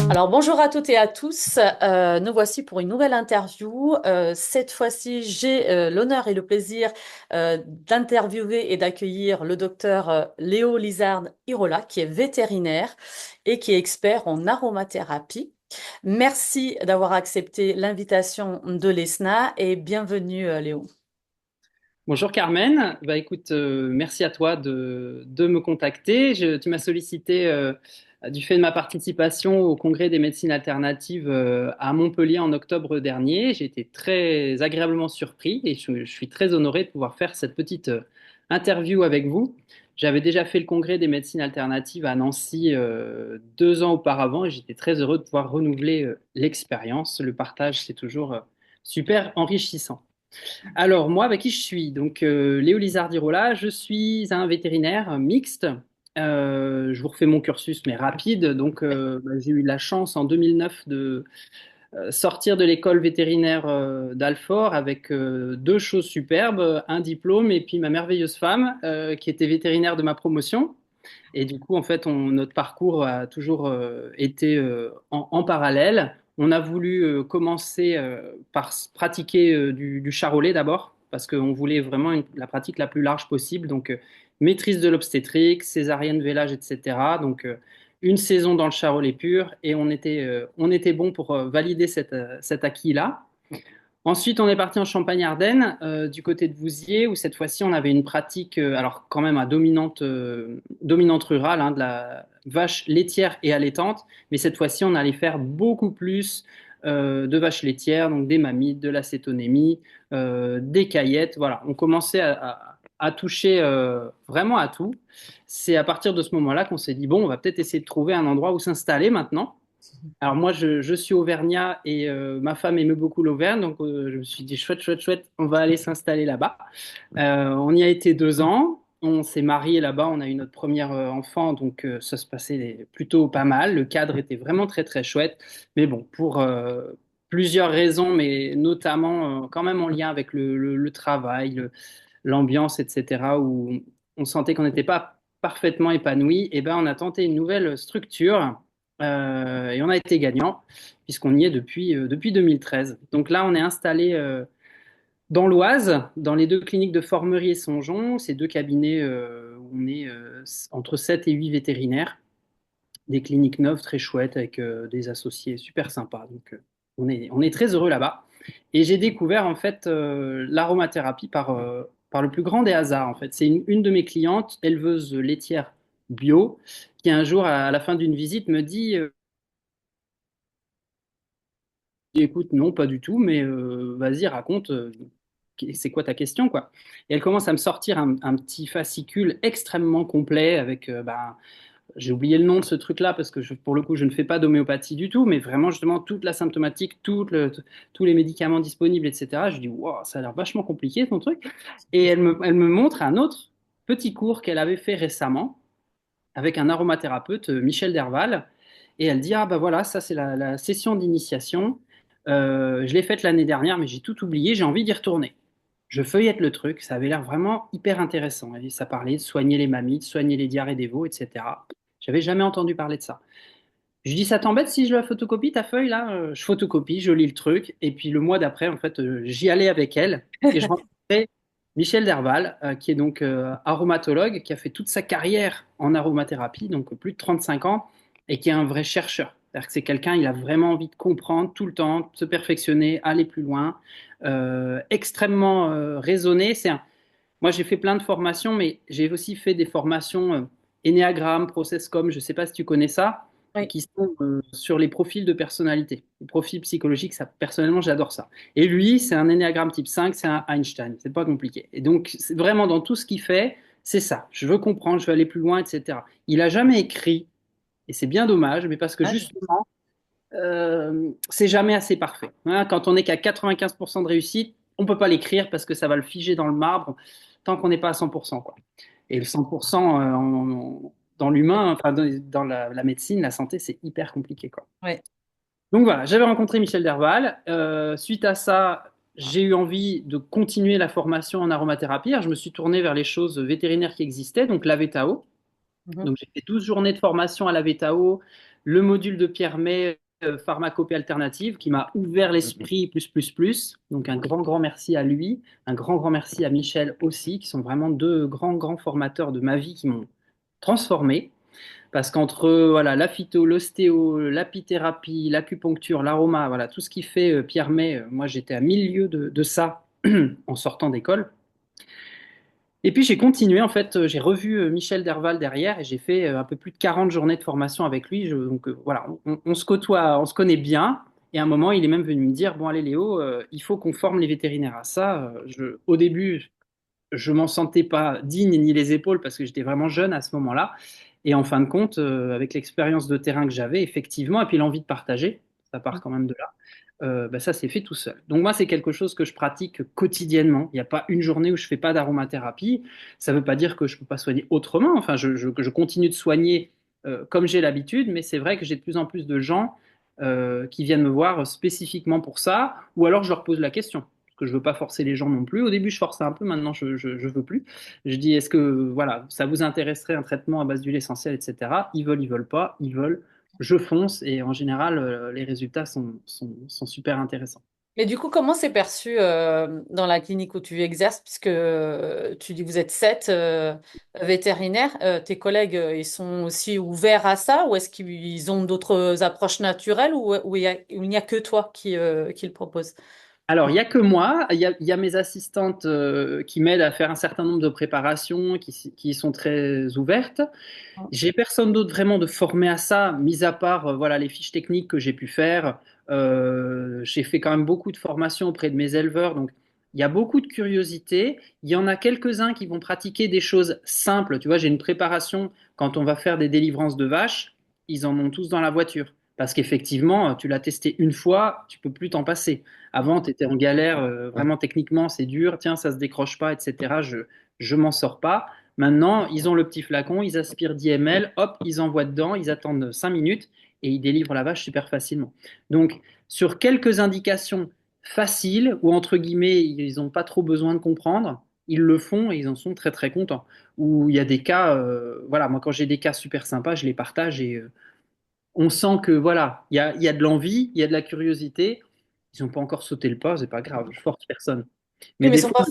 Alors bonjour à toutes et à tous. Nous voici pour une nouvelle interview. Cette fois-ci, j'ai l'honneur et le plaisir d'interviewer et d'accueillir le docteur Léo Lizarde-Irola, qui est vétérinaire et qui est expert en aromathérapie. Merci d'avoir accepté l'invitation de l'ESNA et bienvenue Léo. Bonjour Carmen, écoute, merci à toi de me contacter. Tu m'as sollicité du fait de ma participation au Congrès des médecines alternatives à Montpellier en octobre dernier. J'ai été très agréablement surpris et je suis très honoré de pouvoir faire cette petite interview avec vous. J'avais déjà fait le Congrès des médecines alternatives à Nancy 2 ans auparavant et j'étais très heureux de pouvoir renouveler l'expérience. Le partage, c'est toujours super enrichissant. Alors, moi, avec qui je suis? Donc, Léo Lizardirola, je suis un vétérinaire mixte. Je vous refais mon cursus, mais rapide. Donc, j'ai eu la chance en 2009 de sortir de l'école vétérinaire d'Alfort avec deux choses superbes, un diplôme et puis ma merveilleuse femme qui était vétérinaire de ma promotion. Et du coup, en fait, notre parcours a toujours été en parallèle. On a voulu commencer par pratiquer du charolais d'abord, parce qu'on voulait vraiment la pratique la plus large possible. Donc, maîtrise de l'obstétrique, césarienne, vélage, etc. Donc, une saison dans le charolais pur, et on était bon pour valider cet acquis-là. Ensuite, on est parti en Champagne-Ardenne, du côté de Vouziers, où cette fois-ci, on avait une pratique, alors quand même à dominante rurale, hein, de la vache laitière et allaitante, mais cette fois-ci, on allait faire beaucoup plus de vaches laitières, donc des mammites, de l'acétonémie, des caillettes, voilà. On commençait à toucher vraiment à tout. C'est à partir de ce moment-là qu'on s'est dit, bon, on va peut-être essayer de trouver un endroit où s'installer maintenant. Alors moi, je suis auvergnat et ma femme aimait beaucoup l'Auvergne, donc je me suis dit chouette, chouette, chouette, on va aller s'installer là-bas. On y a été 2 ans, on s'est marié là-bas, on a eu notre premier enfant, donc ça se passait plutôt pas mal. Le cadre était vraiment très, très chouette, mais bon, pour plusieurs raisons, mais notamment quand même en lien avec le travail, l'ambiance, etc., où on sentait qu'on n'était pas parfaitement épanoui, et ben on a tenté une nouvelle structure et on a été gagnant puisqu'on y est depuis 2013. Donc là, on est installé dans l'Oise, dans les deux cliniques de Formerie et Songeon, ces deux cabinets où on est entre 7 et 8 vétérinaires, des cliniques neuves très chouettes avec des associés super sympas. Donc on est très heureux là-bas. Et j'ai découvert en fait l'aromathérapie par le plus grand des hasards en fait. C'est une de mes clientes, éleveuse laitière bio, qui un jour à la fin d'une visite me dit écoute, non, pas du tout, mais vas-y, raconte, c'est quoi ta question, quoi. Et elle commence à me sortir un petit fascicule extrêmement complet avec, j'ai oublié le nom de ce truc-là parce que pour le coup, je ne fais pas d'homéopathie du tout, mais vraiment justement toute la symptomatique, tous les médicaments disponibles, etc. Je dis, wow, ça a l'air vachement compliqué ton truc. Et elle me montre un autre petit cours qu'elle avait fait récemment avec un aromathérapeute, Michel Derval. Et elle dit, ah bah voilà, ça c'est la session d'initiation. Je l'ai faite l'année dernière, mais j'ai tout oublié, j'ai envie d'y retourner. Je feuillette le truc, ça avait l'air vraiment hyper intéressant. Et ça parlait de soigner les mammites, soigner les diarrhées des veaux, etc. J'avais jamais entendu parler de ça. Je dis, ça t'embête si je la photocopie ta feuille là? Je photocopie, je lis le truc, et puis le mois d'après, en fait, j'y allais avec elle, et je rencontrais Michel Derval, qui est donc aromatologue, qui a fait toute sa carrière en aromathérapie, donc plus de 35 ans, et qui est un vrai chercheur. C'est-à-dire que c'est quelqu'un, il a vraiment envie de comprendre tout le temps, de se perfectionner, aller plus loin, extrêmement raisonné. Moi, j'ai fait plein de formations, mais j'ai aussi fait des formations Enneagram, ProcessCom, je ne sais pas si tu connais ça, Oui. qui sont sur les profils de personnalité. Les profils psychologiques, ça, personnellement, j'adore ça. Et lui, c'est un Enneagram type 5, c'est un Einstein, c'est pas compliqué. Et donc, c'est vraiment dans tout ce qu'il fait, c'est ça. Je veux comprendre, je veux aller plus loin, etc. Il a jamais écrit, et c'est bien dommage, mais parce que Ah, justement, c'est jamais assez parfait. Hein, quand on n'est qu'à 95% de réussite, on ne peut pas l'écrire parce que ça va le figer dans le marbre tant qu'on n'est pas à 100%, quoi. Et le 100%, dans l'humain, enfin dans la médecine, la santé, c'est hyper compliqué, quoi. Ouais. Donc voilà, j'avais rencontré Michel Derval. Suite à ça, j'ai eu envie de continuer la formation en aromathérapie. Alors, je me suis tourné vers les choses vétérinaires qui existaient, donc la VETAO. Mhm. Donc j'ai fait 12 journées de formation à la VETAO, le module de Pierre May, pharmacopée alternative, qui m'a ouvert l'esprit plus, plus, plus. Donc un grand, grand merci à lui, un grand, grand merci à Michel aussi, qui sont vraiment deux grands, grands formateurs de ma vie qui m'ont transformé. Parce qu'entre voilà, la phyto, l'ostéo, l'apithérapie, l'acupuncture, l'aroma, voilà, tout ce qui fait Pierre May, moi j'étais à milieu de ça en sortant d'école. Et puis j'ai continué, en fait, j'ai revu Michel Derval derrière et j'ai fait un peu plus de 40 journées de formation avec lui. Donc voilà, on se côtoie, on se connaît bien. Et à un moment, il est même venu me dire, bon allez Léo, il faut qu'on forme les vétérinaires à ça. Au début, je m'en sentais pas digne ni les épaules parce que j'étais vraiment jeune à ce moment-là. Et en fin de compte, avec l'expérience de terrain que j'avais, effectivement, et puis l'envie de partager, ça part quand même de là, bah, ça s'est fait tout seul. Donc moi, c'est quelque chose que je pratique quotidiennement. Il n'y a pas une journée où je fais pas d'aromathérapie. Ça ne veut pas dire que je ne peux pas soigner autrement. Enfin, je continue de soigner comme j'ai l'habitude, mais c'est vrai que j'ai de plus en plus de gens qui viennent me voir spécifiquement pour ça, ou alors je leur pose la question. Parce que je veux pas forcer les gens non plus. Au début, je forçais un peu, maintenant, je veux plus. Je dis, est-ce que voilà, ça vous intéresserait un traitement à base d'huile essentielle, etc. Ils veulent pas, ils veulent je fonce et en général, les résultats sont super intéressants. Et du coup, comment c'est perçu dans la clinique où tu exerces, puisque tu dis que vous êtes 7 vétérinaires, tes collègues, ils sont aussi ouverts à ça, ou est-ce qu'ils ont d'autres approches naturelles, ou il n'y a que toi qui le proposes? Alors, il n'y a que moi, il y a mes assistantes qui m'aident à faire un certain nombre de préparations qui sont très ouvertes. J'ai personne d'autre vraiment de formé à ça, mis à part voilà, les fiches techniques que j'ai pu faire. J'ai fait quand même beaucoup de formations auprès de mes éleveurs, donc il y a beaucoup de curiosité. Il y en a quelques-uns qui vont pratiquer des choses simples. Tu vois, j'ai une préparation quand on va faire des délivrances de vaches, ils en ont tous dans la voiture. Parce qu'effectivement, tu l'as testé une fois, tu peux plus t'en passer. Avant, tu étais en galère, vraiment techniquement, c'est dur, tiens, ça se décroche pas, etc. Je m'en sors pas. Maintenant, ils ont le petit flacon, ils aspirent 10 ml, hop, ils envoient dedans, ils attendent 5 minutes et ils délivrent la vache super facilement. Donc, sur quelques indications faciles, ou entre guillemets, ils n'ont pas trop besoin de comprendre, ils le font et ils en sont très très contents. Ou il y a des cas, voilà, moi quand j'ai des cas super sympas, je les partage et on sent que voilà, il y a de l'envie, il y a de la curiosité. Ils n'ont pas encore sauté le pas, c'est pas grave, je force personne. Oui, Mais mais des fois,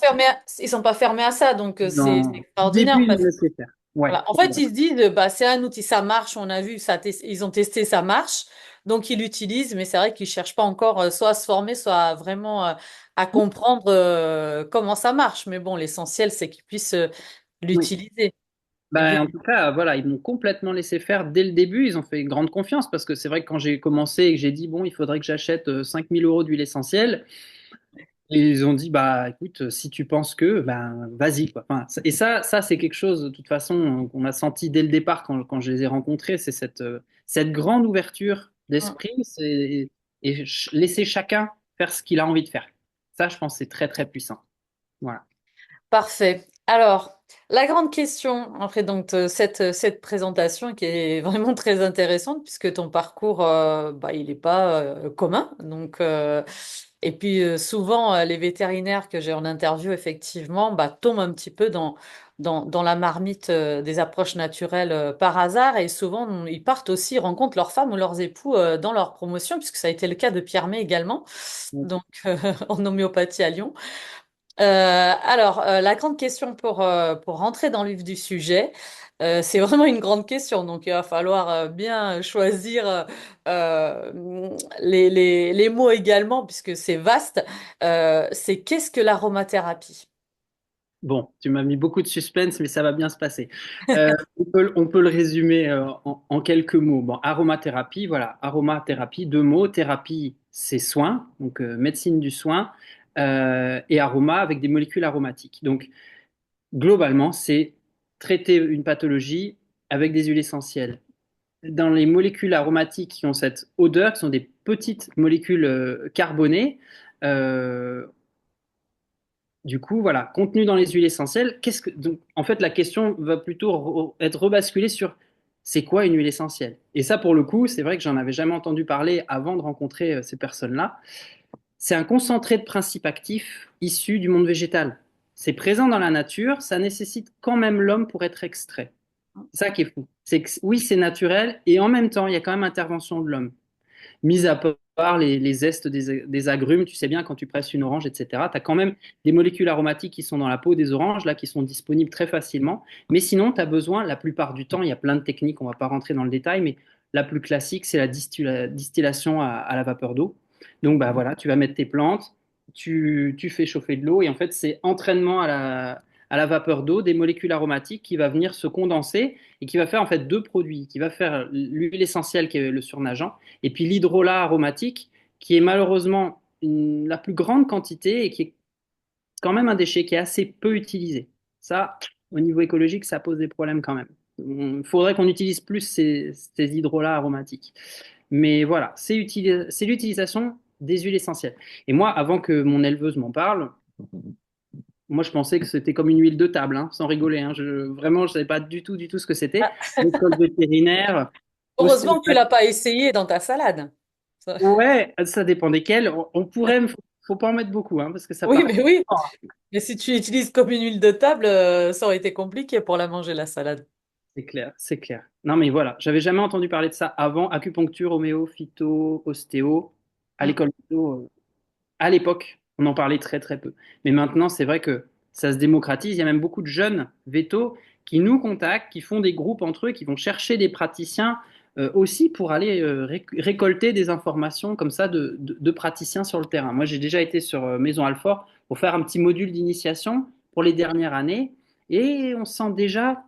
ils sont pas fermés à ça, donc c'est au extraordinaire. début, ils me laissaient faire. Ouais, Voilà. En fait, ils se disent, bah, c'est un outil, ça marche, on a vu, ils ont testé, ça marche, donc ils l'utilisent, mais c'est vrai qu'ils cherchent pas encore soit à se former, soit à vraiment à comprendre comment ça marche. Mais bon, l'essentiel, c'est qu'ils puissent oui. l'utiliser. Et Ben, puis, en tout cas, voilà, ils m'ont complètement laissé faire dès le début. Ils ont fait grande confiance parce que c'est vrai que quand j'ai commencé et que j'ai dit, bon, il faudrait que j'achète 5 000 € d'huile essentielle, et ils ont dit, bah écoute, si tu penses que, ben vas-y, quoi. Enfin, et ça c'est quelque chose, de toute façon, qu'on a senti dès le départ quand je les ai rencontrés, c'est cette grande ouverture d'esprit et laisser chacun faire ce qu'il a envie de faire. Ça, je pense, c'est très, très puissant. Voilà. parfait. Alors, la grande question, après donc cette présentation qui est vraiment très intéressante puisque ton parcours, bah, il n'est pas commun. Donc, et puis souvent, les vétérinaires que j'ai en interview, effectivement, bah, tombent un petit peu dans la marmite des approches naturelles par hasard. Et souvent, ils partent aussi, ils rencontrent leurs femmes ou leurs époux dans leur promotion, puisque ça a été le cas de Pierre May également, donc en homéopathie à Lyon. La grande question pour rentrer dans le vif du sujet, c'est vraiment une grande question, donc il va falloir bien choisir les mots également, puisque c'est vaste. C'est qu'est-ce que l'aromathérapie? Bon, tu m'as mis beaucoup de suspense, mais ça va bien se passer. On peut le résumer en quelques mots. Bon, aromathérapie, voilà, aromathérapie, deux mots. Thérapie, c'est soin, donc médecine du soin, et aroma avec des molécules aromatiques. Donc, globalement, c'est traiter une pathologie avec des huiles essentielles. Dans les molécules aromatiques qui ont cette odeur, qui sont des petites molécules carbonées, euh, du coup, voilà, contenu dans les huiles essentielles, donc, en fait, la question va plutôt être rebasculée sur c'est quoi une huile essentielle? Et ça, pour le coup, c'est vrai que j'en avais jamais entendu parler avant de rencontrer ces personnes-là. C'est un concentré de principes actifs issus du monde végétal. C'est présent dans la nature, ça nécessite quand même l'homme pour être extrait. C'est ça qui est fou. C'est que oui, c'est naturel et en même temps, il y a quand même intervention de l'homme. Mis à part les zestes des agrumes, tu sais bien, quand tu presses une orange, etc., tu as quand même des molécules aromatiques qui sont dans la peau des oranges, là, qui sont disponibles très facilement. Mais sinon, tu as besoin, la plupart du temps, il y a plein de techniques, on ne va pas rentrer dans le détail, mais la plus classique, c'est la distillation à la vapeur d'eau. Donc, bah, voilà, tu vas mettre tes plantes, tu fais chauffer de l'eau, et en fait, c'est entraînement à la vapeur d'eau des molécules aromatiques qui va venir se condenser et qui va faire en fait deux produits, qui va faire l'huile essentielle qui est le surnageant et puis l'hydrolat aromatique, qui est malheureusement la plus grande quantité et qui est quand même un déchet qui est assez peu utilisé. Ça, au niveau écologique, ça pose des problèmes quand même. Il faudrait qu'on utilise plus ces hydrolats aromatiques. Mais voilà, c'est l'utilisation des huiles essentielles. Et moi, avant que mon éleveuse m'en parle, moi, je pensais que c'était comme une huile de table, hein, sans rigoler. Hein. Vraiment, je ne savais pas du tout ce que c'était. Ah, L'école vétérinaire, heureusement que tu l'as ostéopathie. pas essayé dans ta salade. Ça- Ouais, ça dépend desquels. On pourrait, faut pas en mettre beaucoup, hein, parce que ça Oui, part. mais oui. Mais si tu l'utilises comme une huile de table, ça aurait été compliqué pour la manger, la salade. C'est clair, c'est clair. Non, mais voilà, j'avais jamais entendu parler de ça avant. Acupuncture, homéo, phyto, ostéo. À Mm. l'école phyto, à l'époque, on en parlait très très peu. Mais maintenant, c'est vrai que ça se démocratise. Il y a même beaucoup de jeunes vétos qui nous contactent, qui font des groupes entre eux, qui vont chercher des praticiens aussi pour aller récolter des informations comme ça de praticiens sur le terrain. Moi, j'ai déjà été sur Maison Alfort pour faire un petit module d'initiation pour les dernières années et on sent déjà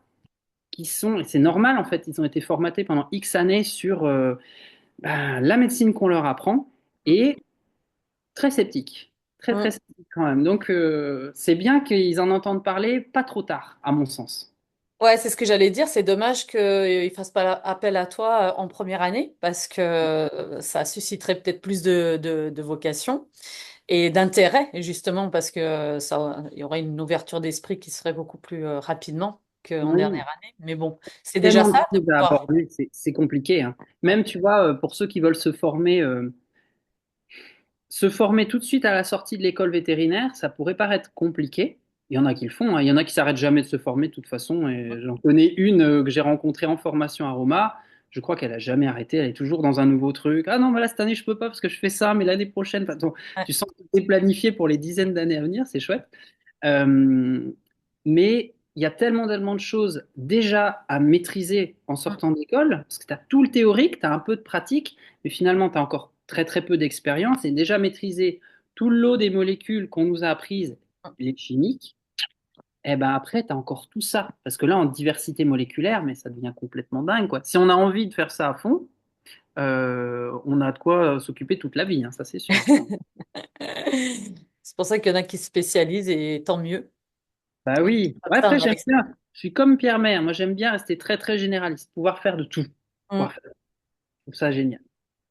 qu'ils sont, et c'est normal en fait, ils ont été formatés pendant X années sur la médecine qu'on leur apprend et très sceptiques, très très Mm. sceptiques quand même. Donc c'est bien qu'ils en entendent parler pas trop tard, à mon sens. Ouais, c'est ce que j'allais dire. C'est dommage qu'ils ne fassent pas appel à toi en première année parce que ça susciterait peut-être plus de vocation et d'intérêt, justement, parce que il y aurait une ouverture d'esprit qui serait beaucoup plus rapidement qu'en Oui, dernière année. Mais bon, c'est déjà tellement de ça. choses à Quoi. aborder, c'est compliqué, hein. Ouais. Même, tu vois, pour ceux qui veulent se former tout de suite à la sortie de l'école vétérinaire, ça pourrait paraître compliqué. Il y en a qui le font, hein. Il y en a qui s'arrêtent jamais de se former de toute façon. Et j'en connais une que j'ai rencontrée en formation à Roma. Je crois qu'elle a jamais arrêté. Elle est toujours dans un nouveau truc. Ah non, mais là, cette année, je peux pas parce que je fais ça, mais l'année prochaine. Enfin, Ouais. tu sens que c'est planifié pour les dizaines d'années à venir. C'est chouette. Euh, mais il y a tellement, tellement de choses déjà à maîtriser en Mm. sortant d'école, parce que tu as tout le théorique, tu as un peu de pratique, mais finalement, tu as encore très, très peu d'expérience et déjà maîtriser tout le lot des molécules qu'on nous a apprises, les chimiques, et ben après, tu as encore tout ça. Parce que là, en diversité moléculaire, mais ça devient complètement dingue, quoi. Si on a envie de faire ça à fond, on a de quoi s'occuper toute la vie, hein, ça c'est sûr. C'est pour ça qu'il y en a qui se spécialisent et tant mieux. Bah Et oui. comme Ouais, ça, après, on a j'aime bien. Je suis comme Pierre Maire. Moi, j'aime bien rester très, très généraliste, pouvoir faire de tout. Mm. Je trouve ça génial.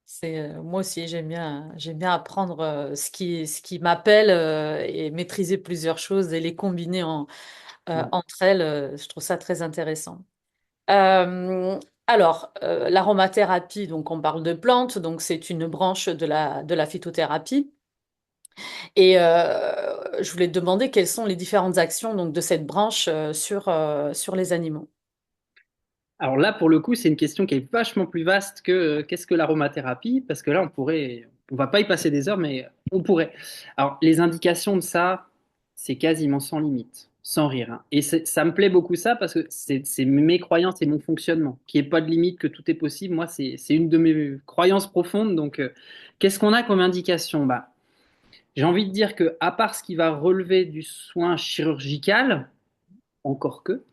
C'est moi aussi j'aime bien apprendre ce qui m'appelle et maîtriser plusieurs choses et les combiner Ouais. entre elles. Je trouve ça très intéressant. Euh, l'aromathérapie, donc on parle de plantes, donc c'est une branche de la phytothérapie. Et je voulais te demander quelles sont les différentes actions donc de cette branche sur les animaux. Alors là, pour le coup, c'est une question qui est vachement plus vaste que qu'est-ce que l'aromathérapie, parce que là, on va pas y passer des heures, mais on pourrait. Alors, les indications de ça, c'est quasiment sans limite, sans rire, hein. Et ça me plaît beaucoup ça, parce que c'est mes croyances et mon fonctionnement, qui est pas de limite, que tout est possible. Moi, c'est une de mes croyances profondes. Donc, qu'est-ce qu'on a comme indication? Bah, j'ai envie de dire que, à part ce qui va relever du soin chirurgical, encore que,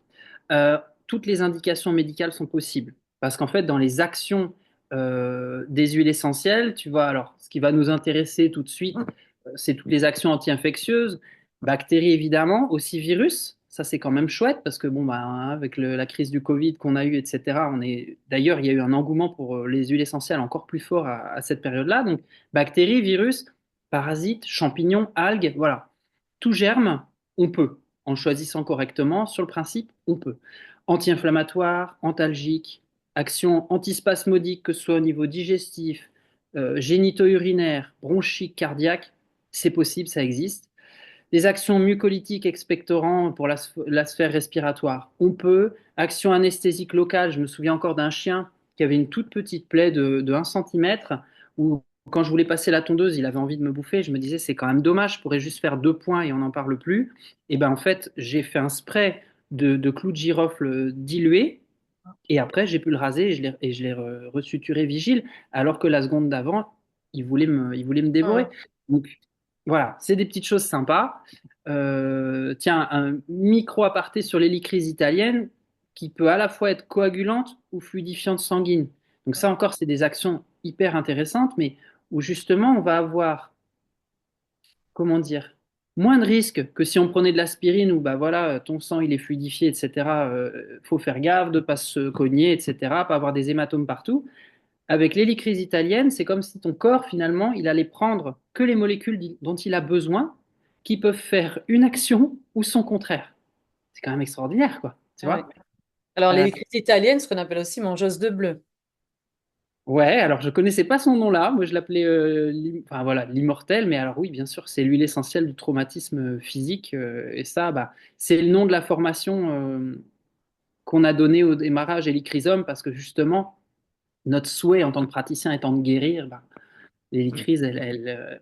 euh, toutes les indications médicales sont possibles. Parce qu'en fait, dans les actions des huiles essentielles, tu vois, alors, ce qui va nous intéresser tout de suite, c'est toutes les actions anti-infectieuses, bactéries évidemment, aussi virus. Ça, c'est quand même chouette parce que, bon, bah, hein, avec la crise du Covid qu'on a eue, etc., d'ailleurs, il y a eu un engouement pour les huiles essentielles encore plus fort à cette période-là. Donc, bactéries, virus, parasites, champignons, algues, voilà. Tout germe, on peut en choisissant correctement, sur le principe, on peut. Anti-inflammatoire, antalgique, action antispasmodique, que ce soit au niveau digestif, génito-urinaire, bronchique, cardiaque, c'est possible, ça existe. Des actions mucolytiques expectorantes pour la sphère respiratoire, on peut. Action anesthésique locale, je me souviens encore d'un chien qui avait une toute petite plaie de 1 cm, où quand je voulais passer la tondeuse, il avait envie de me bouffer. Je me disais, c'est quand même dommage, je pourrais juste faire 2 points et on n'en parle plus. Et ben en fait, j'ai fait un spray de clous de girofle dilué et après, j'ai pu le raser et je l'ai resuturé vigile, alors que la seconde d'avant, il voulait me dévorer. Mhm. Donc voilà, c'est des petites choses sympas. Tiens, un micro aparté sur l'hélicryse italienne qui peut à la fois être coagulante ou fluidifiante sanguine. Donc ça encore, c'est des actions hyper intéressantes, mais où justement, on va avoir, comment dire, moins de risques que si on prenait de l'aspirine où bah voilà, ton sang il est fluidifié, etc. Faut faire gaffe de pas se cogner, etc. Pas avoir des hématomes partout. Avec l'hélicryse italienne, c'est comme si ton corps finalement il allait prendre que les molécules dont il a besoin, qui peuvent faire une action ou son contraire. C'est quand même extraordinaire, quoi. Tu Ah oui. vois? Alors, Euh, l'électricité italienne, ce qu'on appelle aussi mangeuse de bleu. Ouais, alors je connaissais pas son nom là. Moi, je l'appelais, enfin voilà, l'immortel. Mais alors oui, bien sûr, c'est l'huile essentielle du traumatisme physique. Et ça, bah, c'est le nom de la formation qu'on a donnée au démarrage Hélicrysum parce que justement, notre souhait en tant que praticien étant de guérir, bah, l'hélicryse, elle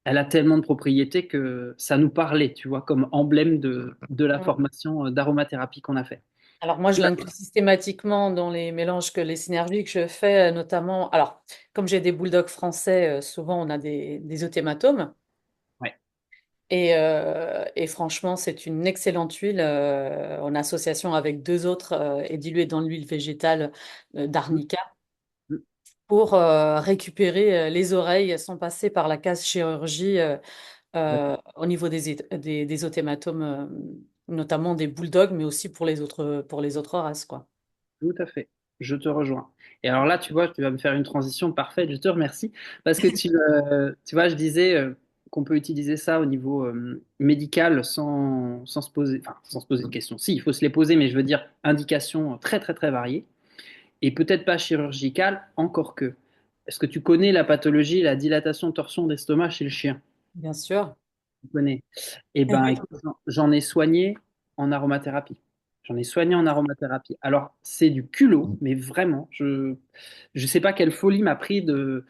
a tellement de propriétés que ça nous parlait, tu vois, comme emblème de la Mhm. formation d'aromathérapie qu'on a fait. Alors, moi, je l'inclus systématiquement dans les mélanges les synergies que je fais, notamment. Alors, comme j'ai des bulldogs français, souvent on a des œdématomes. Ouais. Et franchement, c'est une excellente huile en association avec deux autres et diluée dans l'huile végétale Mm, d'arnica mm, pour récupérer les oreilles sans passer par la case chirurgie au niveau des œdématomes, notamment des bulldogs, mais aussi pour les autres races, quoi. tout à fait. Je te rejoins. Et alors là, tu vois, tu vas me faire une transition parfaite. Je te remercie parce que tu vois, je disais qu'on peut utiliser ça au niveau médical sans se poser, enfin, sans se poser de questions. Si, il faut se les poser, mais je veux dire indications très, très, très variées et peut-être pas chirurgicales, encore que. Est-ce que tu connais la pathologie, la dilatation torsion d'estomac chez le chien? Bien sûr. Tu connais. Eh ben, écoute, j'en ai soigné en aromathérapie. J'en ai soigné en aromathérapie. Alors, c'est du culot, mais vraiment, je sais pas quelle folie m'a pris de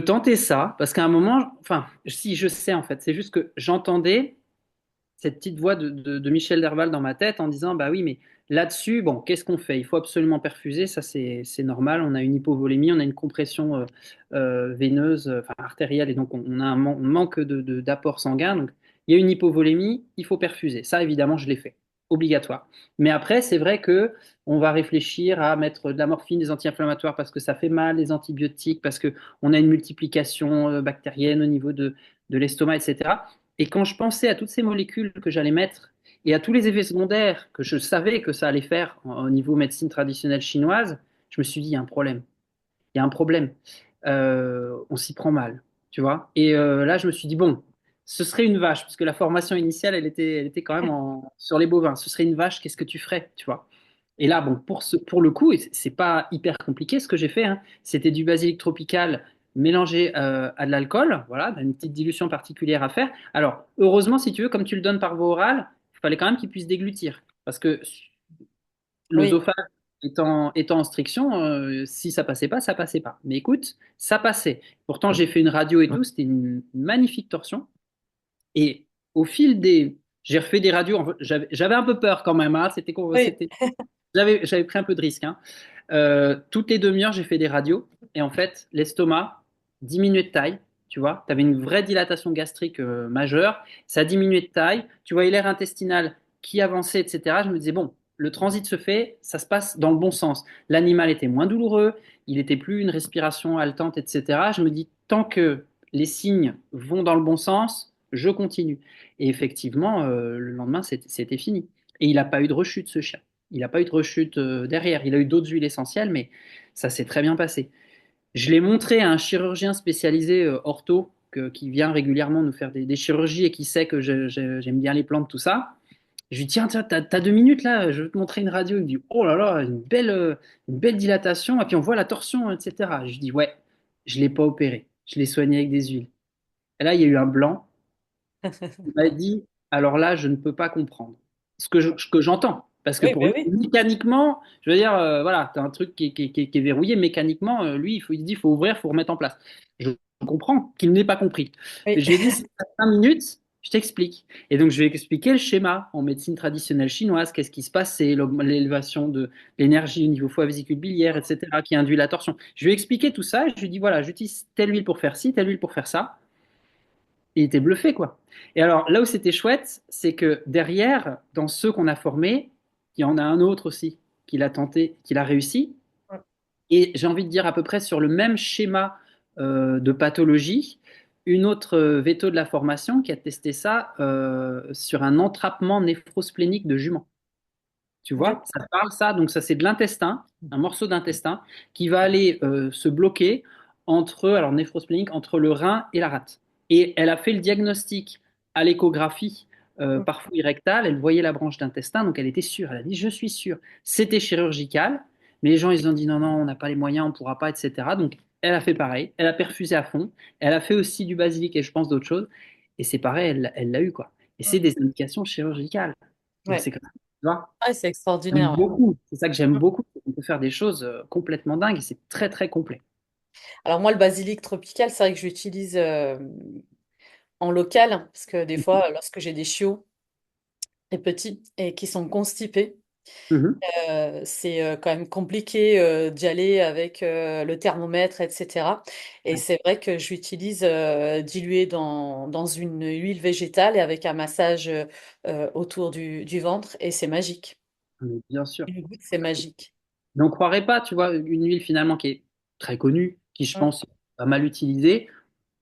tenter ça, parce qu'à un moment, enfin, si je sais en fait, c'est juste que j'entendais cette petite voix de Michel Derval dans ma tête en disant, bah oui, mais là-dessus, bon, qu'est-ce qu'on fait? Il faut absolument perfuser, ça c'est normal, on a une hypovolémie, on a une compression veineuse, enfin artérielle, et donc on a on manque d'apport sanguin, donc il y a une hypovolémie, il faut perfuser. Ça, évidemment, je l'ai fait, obligatoire. Mais après, c'est vrai que on va réfléchir à mettre de la morphine, des anti-inflammatoires parce que ça fait mal, des antibiotiques parce que on a une multiplication bactérienne au niveau de l'estomac, etc. Et quand je pensais à toutes ces molécules que j'allais mettre et à tous les effets secondaires que je savais que ça allait faire au niveau médecine traditionnelle chinoise, je me suis dit, il y a un problème. Il y a un problème. On s'y prend mal, tu vois. Et là, je me suis dit, bon, ce serait une vache, parce que la formation initiale, elle était quand même sur les bovins. Ce serait une vache, qu'est-ce que tu ferais, tu vois? Et là, bon, pour le coup, et c'est pas hyper compliqué ce que j'ai fait, hein. C'était du basilic tropical mélangé à de l'alcool, voilà, une petite dilution particulière à faire. Alors, heureusement, si tu veux, comme tu le donnes par voie orale, il fallait quand même qu'il puisse déglutir, parce que Oui. l'œsophage étant en striction, si ça passait pas, ça passait pas. Mais écoute, ça passait. Pourtant, j'ai fait une radio et tout, c'était une magnifique torsion. Et au fil des... J'ai refait des radios, j'avais un peu peur quand même, hein. Oui. J'avais pris un peu de risque, hein. Toutes les demi-heures, j'ai fait des radios. Et en fait, l'estomac diminuait de taille. Tu vois, tu avais une vraie dilatation gastrique majeure. Ça diminuait de taille. Tu voyais l'air intestinal qui avançait, etc. Je me disais, bon, le transit se fait, ça se passe dans le bon sens. L'animal était moins douloureux, il n'était plus une respiration haletante, etc. Je me dis, tant que les signes vont dans le bon sens, je continue. Et effectivement, le lendemain, c'était fini. Et il n'a pas eu de rechute, ce chien. Il n'a pas eu de rechute derrière. Il a eu d'autres huiles essentielles, mais ça s'est très bien passé. Je l'ai montré à un chirurgien spécialisé qui vient régulièrement nous faire des chirurgies et qui sait que j'aime bien les plantes, tout ça. Je lui dis, tiens, tiens, t'as 2 minutes là, je vais te montrer une radio. Il me dit, oh là là, une belle dilatation, et puis on voit la torsion, etc. Je lui dis, ouais, je l'ai pas opéré, je l'ai soigné avec des huiles. Et là, il y a eu un blanc. Il m'a dit, alors là, je ne peux pas comprendre ce que j'entends. Parce que Oui, pour ben lui, oui. mécaniquement, je veux dire, voilà, tu as un truc qui est verrouillé mécaniquement. Lui, il dit, il faut ouvrir, il faut remettre en place. Je comprends qu'il n'ait pas compris. Oui. Mais je lui ai dit, si tu as 5 minutes, je t'explique. Et donc, je vais expliquer le schéma en médecine traditionnelle chinoise, qu'est-ce qui se passe, c'est l'élévation de l'énergie au niveau foie vésicule biliaire, etc., qui induit la torsion. Je lui ai expliqué tout ça. Et je lui ai dit, voilà, j'utilise telle huile pour faire ci, telle huile pour faire ça. Il était bluffé, quoi. Et alors, là où c'était chouette, c'est que derrière, dans ceux qu'on a formés, il y en a un autre aussi qui l'a tenté, qui l'a réussi. Et j'ai envie de dire à peu près sur le même schéma de pathologie, une autre veto de la formation qui a testé ça sur un entrapement néphrosplénique de jument. Tu vois, ça te parle ça, donc ça c'est de l'intestin, un morceau d'intestin qui va aller se bloquer entre, alors néphrosplénique, entre le rein et la rate. Et elle a fait le diagnostic à l'échographie par fouille rectale, elle voyait la branche d'intestin, donc elle était sûre, elle a dit je suis sûre. C'était chirurgical, mais les gens ils ont dit non, non, on n'a pas les moyens, on ne pourra pas, etc. Donc elle a fait pareil, elle a perfusé à fond, elle a fait aussi du basilic et je pense d'autres choses, et c'est pareil, elle l'a eu quoi. Et c'est des indications chirurgicales. Donc Ouais. c'est comme ça. Tu vois. Ah, c'est J'aime extraordinaire. beaucoup. C'est ça que j'aime Ouais. beaucoup. On peut faire des choses complètement dingues et c'est très très complet. Alors moi, le basilic tropical, c'est vrai que je l'utilise en local, parce que des fois, lorsque j'ai des chiots et petits et qui sont constipés, Mhm. c'est quand même compliqué d'y aller avec le thermomètre, etc. Et Ouais, c'est vrai que je l'utilise dilué dans une huile végétale et avec un massage autour du ventre, et c'est magique. mais bien sûr. Une goutte, c'est magique. Mais on croirait pas, tu vois, une huile finalement qui est très connue, qui je Mm. pense est pas mal utilisée,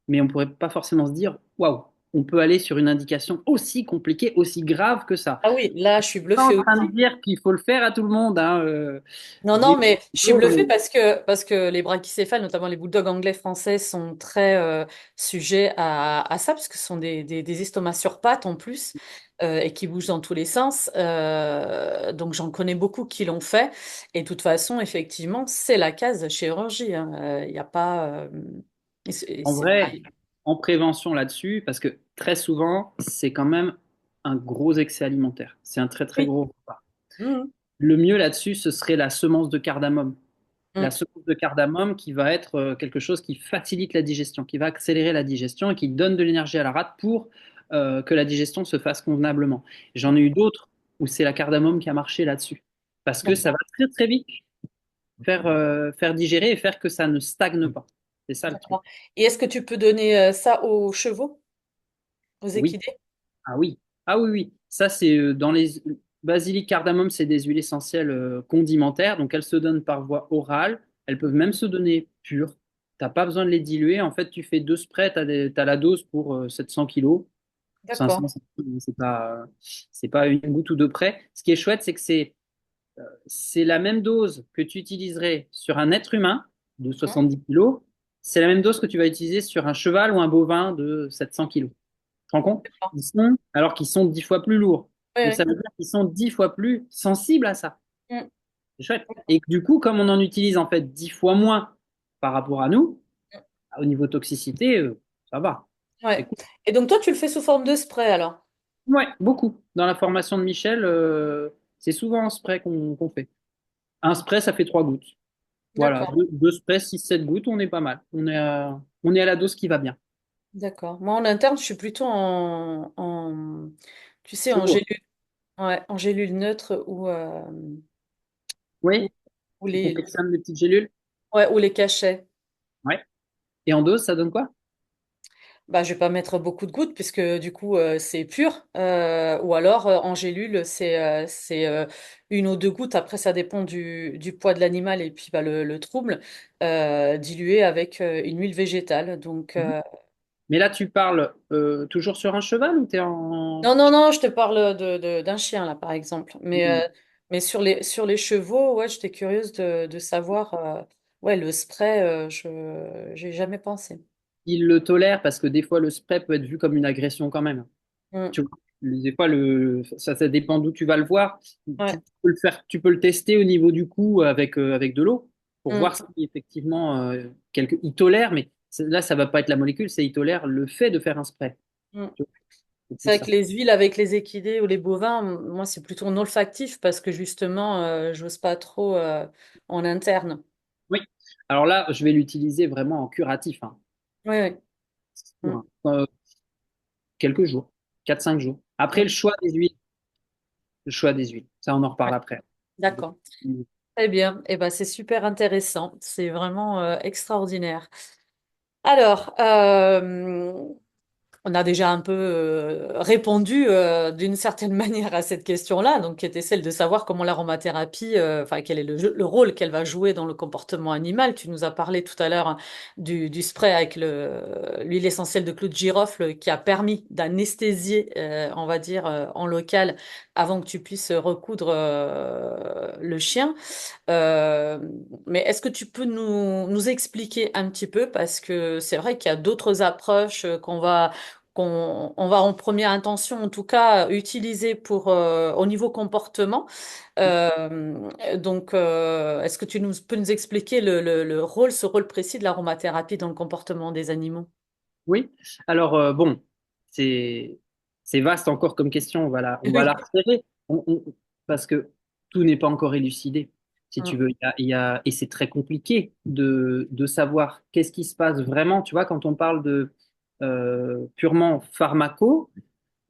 mais on pourrait pas forcément se dire, waouh, on peut aller sur une indication aussi compliquée, aussi grave que ça. Ah oui, là, je suis Pas en bluffée train de aussi. dire qu'il faut le faire à tout le monde, hein, Non, non, j'ai mais je suis mais bluffée parce que les brachycéphales, notamment les bulldogs anglais français, sont très sujets à ça, parce que ce sont des estomacs sur pattes en plus, et qui bougent dans tous les sens. Donc j'en connais beaucoup qui l'ont fait. Et de toute façon, effectivement, c'est la case chirurgie, hein. Il n'y a pas. Et en c'est pas. vrai, en prévention là-dessus, parce que très souvent, c'est quand même un gros excès alimentaire. C'est un très très Oui. gros repas. Mhm. Le mieux là-dessus, ce serait la semence de cardamome. La Mhm. semence de cardamome qui va être quelque chose qui facilite la digestion, qui va accélérer la digestion et qui donne de l'énergie à la rate pour que la digestion se fasse convenablement. J'en ai eu d'autres où c'est la cardamome qui a marché là-dessus. Parce que ça va D'accord. très très vite faire digérer et faire que ça ne stagne pas. C'est ça le truc. D'accord. Et est-ce que tu peux donner ça aux chevaux, aux Oui. équidés? Ah oui, ah oui, oui. Ça, c'est dans les basilic, cardamome, c'est des huiles essentielles condimentaires. Donc, elles se donnent par voie orale. Elles peuvent même se donner pures. T'as pas besoin de les diluer. En fait, tu fais 2 sprays. T'as la dose pour 700 kilos. 500, D'accord. c'est pas une goutte ou deux près. Ce qui est chouette, c'est que c'est la même dose que tu utiliserais sur un être humain de Mhm. 70 kilos. C'est la même dose que tu vas utiliser sur un cheval ou un bovin de 700 kilos. Tu te rends compte? D'accord. Alors qu'ils sont 10 fois plus lourds. Oui, Donc oui. ça veut dire qu'ils sont 10 fois plus sensibles à ça. Mhm. C'est chouette. Et que du coup, comme on en utilise en fait 10 fois moins par rapport à nous, au niveau toxicité, ça va. C'est Ouais. cool. Et donc toi, tu le fais sous forme de spray alors? Ouais, beaucoup. Dans la formation de Michel, c'est souvent un spray qu'on fait. Un spray, ça fait 3 gouttes. Voilà, D'accord, deux sprays, 6, 7 gouttes, on est pas mal. On est à la dose qui va bien. d'accord. Moi, en interne, je suis plutôt tu sais, Je en vois. gélule, ouais, en gélule neutre ou, Oui, ou tu les, confectionnes des petites gélules. ouais, ou les cachets. Ouais. Et en dose, ça donne quoi? Bah, je vais pas mettre beaucoup de gouttes puisque du coup, c'est pur. Ou alors, en gélule, c'est 1 ou 2 gouttes. Après, ça dépend du poids de l'animal et puis bah, le trouble, dilué avec une huile végétale. Donc, Mais là, tu parles toujours sur un cheval ou t'es en... non, non, non, je te parle d'un chien, là, par exemple. Mais sur les chevaux, ouais, j'étais curieuse de savoir. Ouais, le spray, j'ai jamais pensé. Il le tolère parce que des fois, le spray peut être vu comme une agression quand même. Mm. Tu vois. des fois, ça dépend d'où tu vas le voir. Ouais. Tu peux le tester au niveau du cou avec de l'eau pour voir Mm, si effectivement il tolère, mais là, ça va pas être la molécule, c'est il tolère le fait de faire un spray. mm. C'est C'est plus vrai que ça. les huiles avec les équidés ou les bovins, moi, c'est plutôt non olfactif parce que justement, j'ose pas trop en interne. Oui. Alors là, je vais l'utiliser vraiment en curatif, hein, Oui, oui. pour Mm, quelques jours, 4 5 jours. Après, mm. le choix des huiles, ça, on en Ouais, reparle après. d'accord. Très bien. Eh ben, c'est super intéressant. C'est vraiment extraordinaire. Alors, on a déjà un peu répondu d'une certaine manière à cette question-là, donc qui était celle de savoir comment l'aromathérapie, enfin quel est le rôle qu'elle va jouer dans le comportement animal. Tu nous as parlé tout à l'heure hein, du spray avec l'huile essentielle de clou de girofle qui a permis d'anesthésier, on va dire, en local avant que tu puisses recoudre le chien. Euh, mais est-ce que tu peux nous expliquer un petit peu, parce que c'est vrai qu'il y a d'autres approches qu'on va en première intention, en tout cas, utiliser pour, au niveau comportement. Est-ce que peux nous expliquer le rôle, ce rôle précis de l'aromathérapie dans le comportement des animaux? Oui. Alors, bon, c'est c'est vaste encore comme question. On va la Oui. resserrer parce que tout n'est pas encore élucidé. Si tu Mm, veux, et c'est très compliqué de savoir qu'est-ce qui se passe vraiment. Tu vois, quand on parle de purement pharmaco,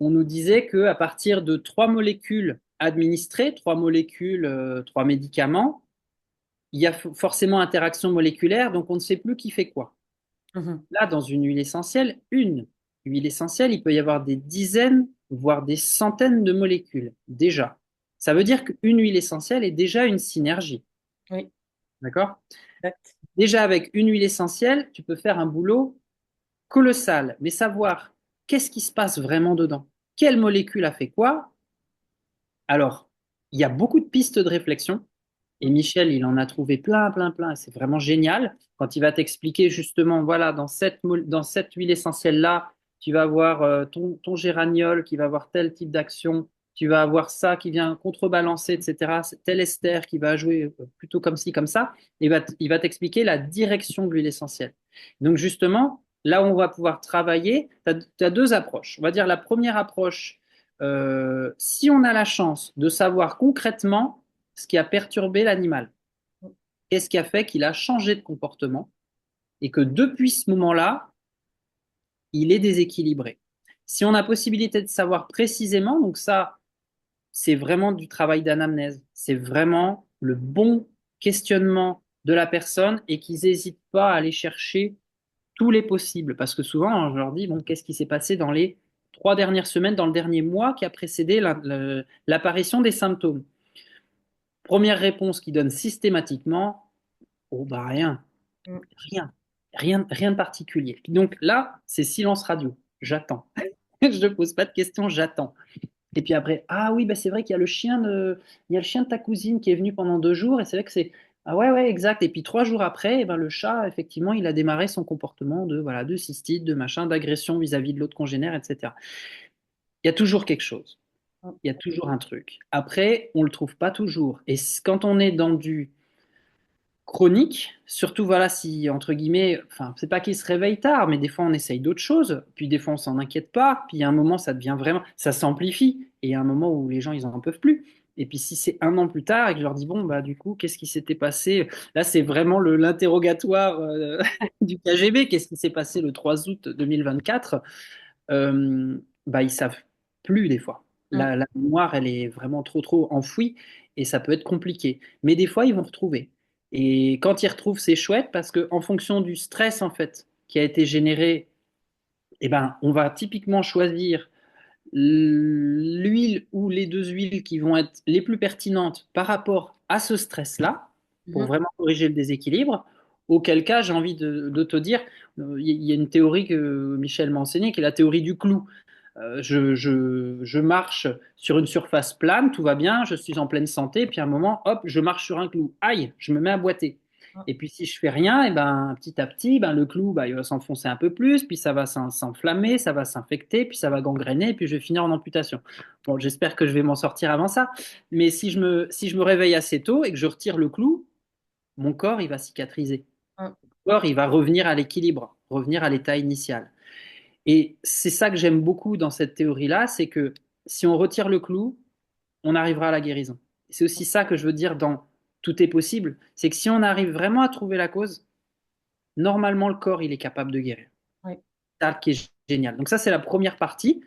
on nous disait que à partir de 3 molécules administrées, 3 molécules, 3 médicaments, il y a forcément interaction moléculaire, donc on ne sait plus qui fait quoi. mhm, Là, dans une huile essentielle, une huile essentielle, il peut y avoir des dizaines, voire des centaines de molécules, déjà. Ça veut dire qu'une huile essentielle est déjà une synergie. oui, D'accord? exact. Déjà, avec une huile essentielle, tu peux faire un boulot colossal, mais savoir qu'est-ce qui se passe vraiment dedans, quelle molécule a fait quoi. Alors, il y a beaucoup de pistes de réflexion. Et Michel, il en a trouvé plein, plein, plein. Et c'est vraiment génial quand il va t'expliquer justement, voilà, dans cette huile essentielle-là, tu vas avoir ton géraniol qui va avoir tel type d'action, tu vas avoir ça qui vient contrebalancer, etc. C'est tel ester qui va jouer plutôt comme ci, comme ça. Et il va t'expliquer la direction de l'huile essentielle. Donc justement, là où on va pouvoir travailler, tu as deux approches. On va dire la première approche, si on a la chance de savoir concrètement ce qui a perturbé l'animal. Qu'est-ce qui a fait qu'il a changé de comportement et que depuis ce moment-là, il est déséquilibré. Si on a possibilité de savoir précisément, donc ça, c'est vraiment du travail d'anamnèse, c'est vraiment le bon questionnement de la personne et qu'ils n'hésitent pas à aller chercher tous les possibles. Parce que souvent, je leur dis, bon, qu'est-ce qui s'est passé dans les 3 dernières semaines, dans le dernier mois qui a précédé l'apparition des symptômes? Première réponse qu'ils donnent systématiquement, oh bah rien, Mm. rien, rien de particulier. Donc là, c'est silence radio. J'attends. Je ne pose pas de questions, j'attends. Et puis après, ah oui, bah c'est vrai qu'il y a il y a le chien de ta cousine qui est venu pendant 2 jours, et c'est vrai que c'est, ah ouais, ouais, exact. Et puis 3 jours après, eh ben, le chat, effectivement, il a démarré son comportement voilà, de cystite, de machin, d'agression vis-à-vis de l'autre congénère, etc. Il y a toujours quelque chose. Mm. Il y a toujours un truc. Après, on ne le trouve pas toujours. Et quand on est dans du chronique, surtout voilà si entre guillemets, enfin c'est pas qu'il se réveille tard, mais des fois on essaye d'autres choses, puis des fois on s'en inquiète pas, puis il y a un moment ça devient vraiment, ça s'amplifie, et il y a un moment où les gens ils en peuvent plus. Et puis si c'est un an plus tard et que je leur dis bon bah du coup qu'est-ce qui s'était passé? Là c'est vraiment l'interrogatoire du KGB, qu'est-ce qui s'est passé le 3 août 2024? Bah ils savent plus des fois. Mm. La mémoire elle est vraiment trop enfouie et ça peut être compliqué. Mais des fois ils vont retrouver. Et quand ils retrouvent, c'est chouette parce que en fonction du stress en fait qui a été généré, eh ben, on va typiquement choisir l'huile ou les deux huiles qui vont être les plus pertinentes par rapport à ce stress-là pour Mhm. vraiment corriger le déséquilibre. Auquel cas, j'ai envie de te dire, il y a une théorie que Michel m'a enseignée, qui est la théorie du clou. Je marche sur une surface plane, tout va bien, je suis en pleine santé, puis à un moment, hop, je marche sur un clou. Aïe, je me mets à boiter. Et puis si je fais rien, et ben, petit à petit, ben, le clou, il va s'enfoncer un peu plus, puis ça va s'enflammer, ça va s'infecter, puis ça va gangréner, puis je vais finir en amputation. Bon, j'espère que je vais m'en sortir avant ça. Mais si je me réveille assez tôt et que je retire le clou, mon corps, il va cicatriser. Mm. Mon corps, il va revenir à l'équilibre, revenir à l'état initial. Et c'est ça que j'aime beaucoup dans cette théorie-là, c'est que si on retire le clou, on arrivera à la guérison. C'est aussi ça que je veux dire dans tout est possible, c'est que si on arrive vraiment à trouver la cause, normalement le corps il est capable de guérir. Oui. C'est ça qui est génial. Donc ça c'est la première partie.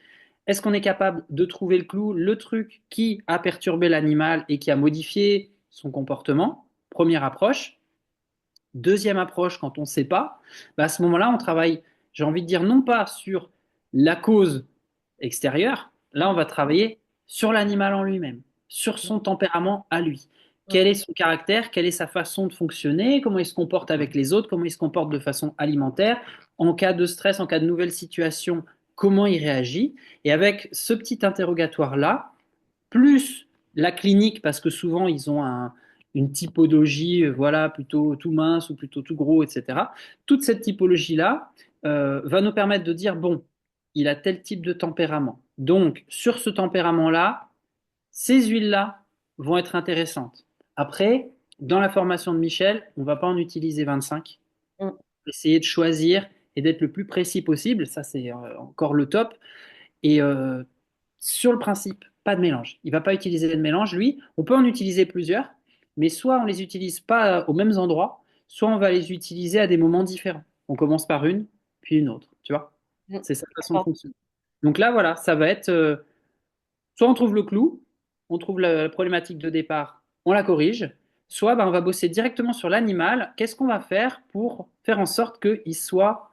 Est-ce qu'on est capable de trouver le clou, le truc qui a perturbé l'animal et qui a modifié son comportement? Première approche. Deuxième approche, quand on ne sait pas, à ce moment-là, on travaille, j'ai envie de dire, non pas sur la cause extérieure, là, on va travailler sur l'animal en lui-même, sur son tempérament à lui. Mm. Quel est son caractère, quelle est sa façon de fonctionner, comment il se comporte avec les autres, comment il se comporte de façon alimentaire, en cas de stress, en cas de nouvelle situation, comment il réagit. Et avec ce petit interrogatoire-là, plus la clinique, parce que souvent ils ont une typologie, voilà, plutôt tout mince ou plutôt tout gros, etc. Toute cette typologie-là va nous permettre de dire, bon, il a tel type de tempérament. Donc, sur ce tempérament-là, ces huiles-là vont être intéressantes. Après, dans la formation de Michel, on ne va pas en utiliser 25. Mm. Essayer de choisir et d'être le plus précis possible, ça c'est encore le top. Et sur le principe, pas de mélange. Il ne va pas utiliser de mélange, lui. On peut en utiliser plusieurs, mais soit on les utilise pas aux mêmes endroits, soit on va les utiliser à des moments différents. On commence par une, puis une autre, tu vois. Mm. C'est sa façon de D'accord. fonctionner. Donc là, voilà, ça va être soit on trouve le clou, on trouve la problématique de départ, on la corrige, soit on va bosser directement sur l'animal. Qu'est-ce qu'on va faire pour faire en sorte qu'il soit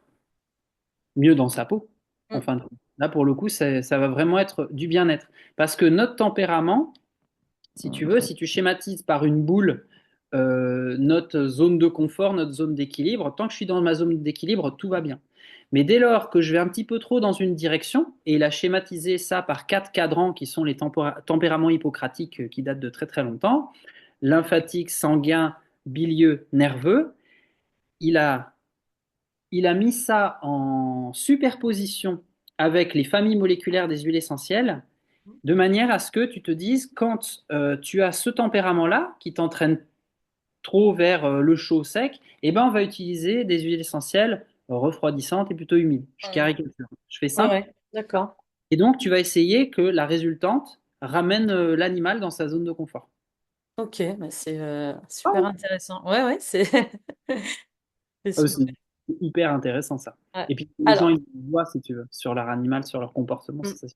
mieux dans sa peau, en Mm. fin de compte. Là, pour le coup, ça va vraiment être du bien-être. Parce que notre tempérament, si tu veux, si tu schématises par une boule notre zone de confort, notre zone d'équilibre, tant que je suis dans ma zone d'équilibre, tout va bien. Mais dès lors que je vais un petit peu trop dans une direction, et il a schématisé ça par quatre cadrans qui sont les tempéraments hippocratiques qui datent de très très longtemps, lymphatique, sanguin, bilieux, nerveux, il a il a mis ça en superposition avec les familles moléculaires des huiles essentielles, de manière à ce que tu te dises, quand tu as ce tempérament-là qui t'entraîne trop vers le chaud sec, eh ben, on va utiliser des huiles essentielles refroidissantes et plutôt humides. Je Mm. caricature. Je fais Ouais, simple. ouais. D'accord. Et donc, tu vas essayer que la résultante ramène l'animal dans sa zone de confort. Ok, bah c'est Ah super oui. intéressant. Ouais, ouais, c'est c'est C'est super. hyper intéressant ça. Ouais. Et puis les gens, Alors, ils voient, si tu veux, sur leur animal, sur leur comportement. mm. Ça,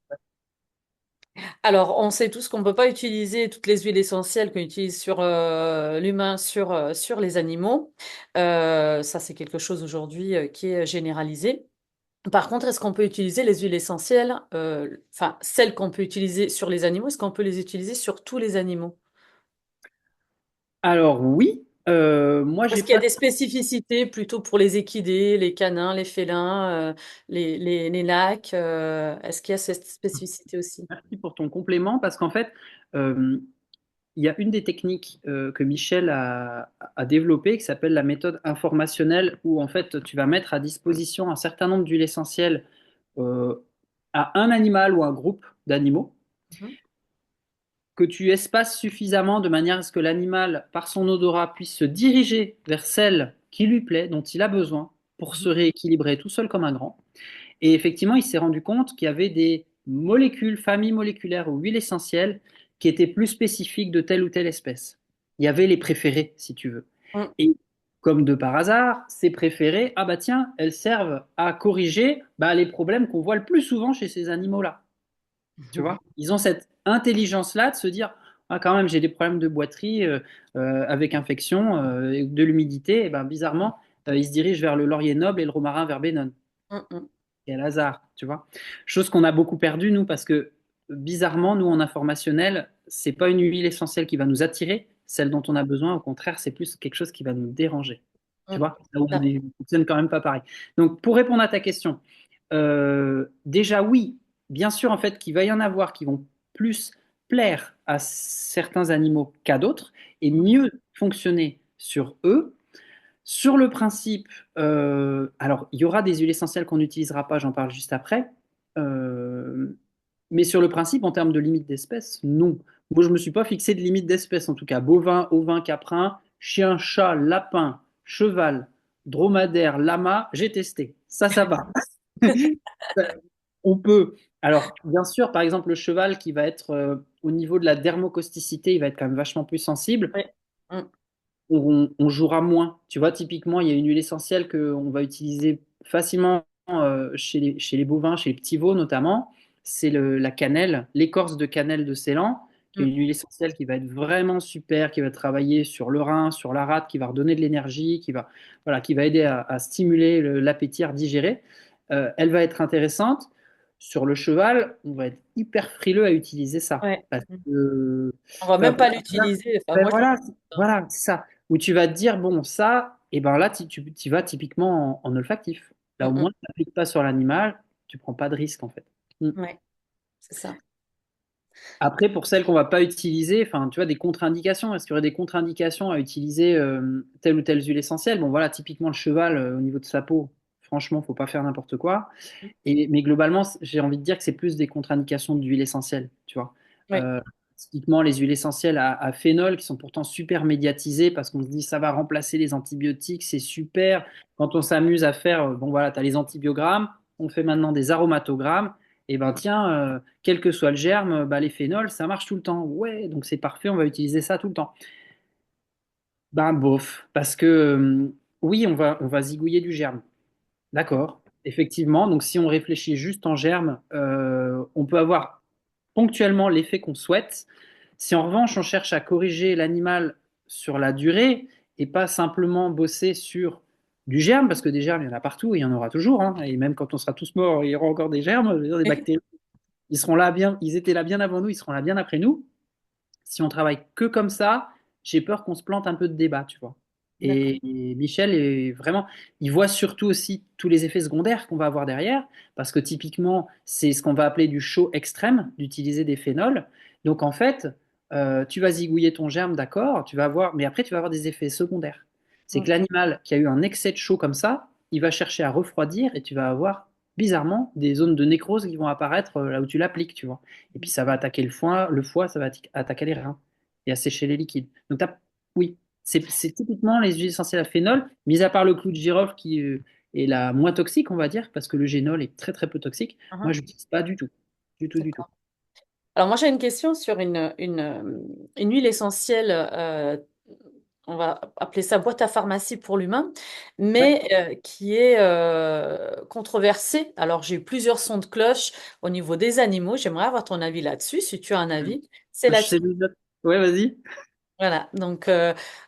Alors, on sait tous qu'on ne peut pas utiliser toutes les huiles essentielles qu'on utilise sur l'humain, sur les animaux. Ça, c'est quelque chose aujourd'hui qui est généralisé. Par contre, est-ce qu'on peut utiliser les huiles essentielles, enfin, celles qu'on peut utiliser sur les animaux, est-ce qu'on peut les utiliser sur tous les animaux? alors oui, moi Est-ce j'ai qu'il y a pas des spécificités plutôt pour les équidés, les canins, les félins, les lacs? Est-ce qu'il y a cette spécificité aussi? merci pour ton complément parce qu'en fait, euh, il y a une des techniques que Michel a développée qui s'appelle la méthode informationnelle où en fait tu vas mettre à disposition un certain nombre d'huiles essentielles euh, à un animal ou un groupe d'animaux Mhm. que tu espaces suffisamment de manière à ce que l'animal, par son odorat, puisse se diriger vers celle qui lui plaît, dont il a besoin pour se rééquilibrer tout seul comme un grand. Et effectivement, il s'est rendu compte qu'il y avait des molécules, familles moléculaires ou huiles essentielles qui étaient plus spécifiques de telle ou telle espèce. Il y avait les préférés, si tu veux. Mhm. Et comme de par hasard, ces préférés, ah bah tiens, elles servent à corriger les problèmes qu'on voit le plus souvent chez ces animaux-là. Tu vois? Ils ont cette intelligence-là de se dire, ah quand même, j'ai des problèmes de boiterie avec infection, et de l'humidité, et ben bizarrement, ils se dirigent vers le laurier noble et le romarin verbenone. Mhm. Quel hasard, tu vois. Chose qu'on a beaucoup perdu, nous, parce que bizarrement, nous, en informationnel, c'est pas une huile essentielle qui va nous attirer, celle dont on a besoin. Au contraire, c'est plus quelque chose qui va nous déranger. Tu Mhm. vois, là où Ah, on fonctionne quand même pas pareil. Donc, pour répondre à ta question, déjà, oui, bien sûr, en fait, qu'il va y en avoir qui vont plus plaire à certains animaux qu'à d'autres et mieux fonctionner sur eux. Sur le principe, alors il y aura des huiles essentielles qu'on n'utilisera pas, j'en parle juste après. Euh, mais sur le principe, en termes de limite d'espèces, non. Moi, je ne me suis pas fixé de limite d'espèces, en tout cas. Bovin, ovin, caprin, chien, chat, lapin, cheval, dromadaire, lama, j'ai testé. Ça va. On peut. Alors, bien sûr, par exemple, le cheval qui va être au niveau de la dermocausticité, il va être quand même vachement plus sensible. Oui. Mm. On jouera moins. Tu vois, typiquement, il y a une huile essentielle qu'on va utiliser facilement chez les bovins, chez les petits veaux notamment. C'est la cannelle, l'écorce de cannelle de Ceylan, qui est Mm. une huile essentielle qui va être vraiment super, qui va travailler sur le rein, sur la rate, qui va redonner de l'énergie, voilà, qui va aider à stimuler l'appétit à digérer. Elle va être intéressante. Sur le cheval, on va être hyper frileux à utiliser ça. Ouais. Parce Mm. que, On va bah, même pas l'utiliser. Enfin, ben moi, voilà, voilà, c'est ça. Où tu vas te dire, bon, ça, et ben là, tu vas typiquement en olfactif. Là, au Mm, moins, tu n'appliques pas sur l'animal, tu prends pas de risque, en fait. Mm. mm. Ouais, c'est ça. Après, pour celles qu'on va pas utiliser, enfin, tu vois, des contre-indications. Est-ce qu'il y aurait des contre-indications à utiliser telle ou telle huile essentielle? Bon, voilà, typiquement le cheval, au niveau de sa peau, franchement, faut pas faire n'importe quoi. Mais globalement, j'ai envie de dire que c'est plus des contre-indications d'huile essentielle, tu vois. Oui. Euh, Typiquement, les huiles essentielles à phénol qui sont pourtant super médiatisées parce qu'on se dit ça va remplacer les antibiotiques, c'est super. Quand on s'amuse à faire, bon voilà, tu as les antibiogrammes, on fait maintenant des aromatogrammes. Et ben tiens, quel que soit le germe, bah, les phénols, ça marche tout le temps. Ouais, donc c'est parfait, on va utiliser ça tout le temps. Ben bof, parce que oui, on va zigouiller du germe. D'accord, effectivement. Donc, si on réfléchit juste en germe, on peut avoir ponctuellement l'effet qu'on souhaite. Si en revanche, on cherche à corriger l'animal sur la durée et pas simplement bosser sur du germe, parce que des germes, il y en a partout, il y en aura toujours, hein. Et même quand on sera tous morts, il y aura encore des germes, je veux dire, des bactéries. Ils seront là bien, ils étaient là bien avant nous, ils seront là bien après nous. Si on travaille que comme ça, j'ai peur qu'on se plante un peu de débat, tu vois. D'accord. Et Michel est vraiment, il voit surtout aussi tous les effets secondaires qu'on va avoir derrière, parce que typiquement, c'est ce qu'on va appeler du chaud extrême, d'utiliser des phénols. Donc en fait, tu vas zigouiller ton germe, d'accord, tu vas avoir, mais après tu vas avoir des effets secondaires. C'est Mm. que l'animal qui a eu un excès de chaud comme ça, il va chercher à refroidir et tu vas avoir bizarrement des zones de nécrose qui vont apparaître là où tu l'appliques, tu vois. Et puis ça va attaquer le foie, ça va attaquer les reins et assécher les liquides. Donc oui, c'est typiquement les huiles essentielles à phénol, mis à part le clou de girofle qui est la moins toxique, on va dire, parce que le génol est très très peu toxique. Moi, Mhm. je n'utilise pas du tout. Du tout, du tout. D'accord. Alors, moi, j'ai une question sur une huile essentielle, on va appeler ça boîte à pharmacie pour l'humain, Ouais. mais qui est controversée. Alors, j'ai eu plusieurs sons de cloche au niveau des animaux. J'aimerais avoir ton avis là-dessus, si tu as un avis. C'est Je la sais déjà. Ouais, vas-y. Voilà, donc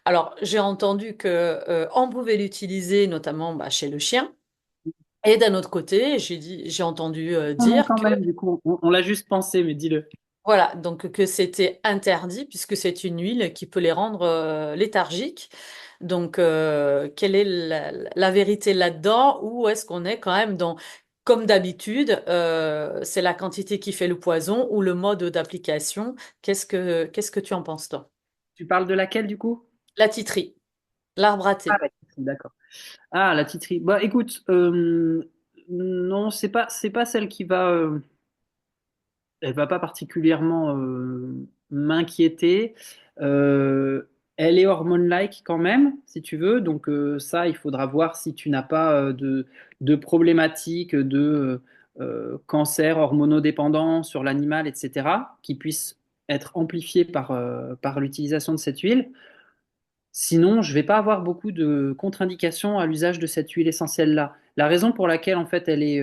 alors j'ai entendu que on pouvait l'utiliser notamment bah, chez le chien. Et d'un autre côté, j'ai entendu Non, non, dire quand que même, du coup, on l'a juste pensé, mais dis-le. voilà, donc que c'était interdit puisque c'est une huile qui peut les rendre léthargiques. Donc quelle est la vérité là-dedans ou est-ce qu'on est quand même dans comme d'habitude, c'est la quantité qui fait le poison ou le mode d'application. Qu'est-ce que tu en penses, toi? Tu parles de laquelle, du coup? La titrie, l'arbre à Ah, thé. la titri, d'accord. Ah, la titri. Bah, écoute, non, c'est pas celle qui va. Elle va pas particulièrement m'inquiéter. Euh, Elle est hormone-like quand même, si tu veux. Donc ça, il faudra voir si tu n'as pas de problématiques de cancer hormonodépendant sur l'animal, etc., qui puissent être amplifiés par l'utilisation de cette huile. Sinon, je ne vais pas avoir beaucoup de contre-indications à l'usage de cette huile essentielle-là. La raison pour laquelle, en fait, elle est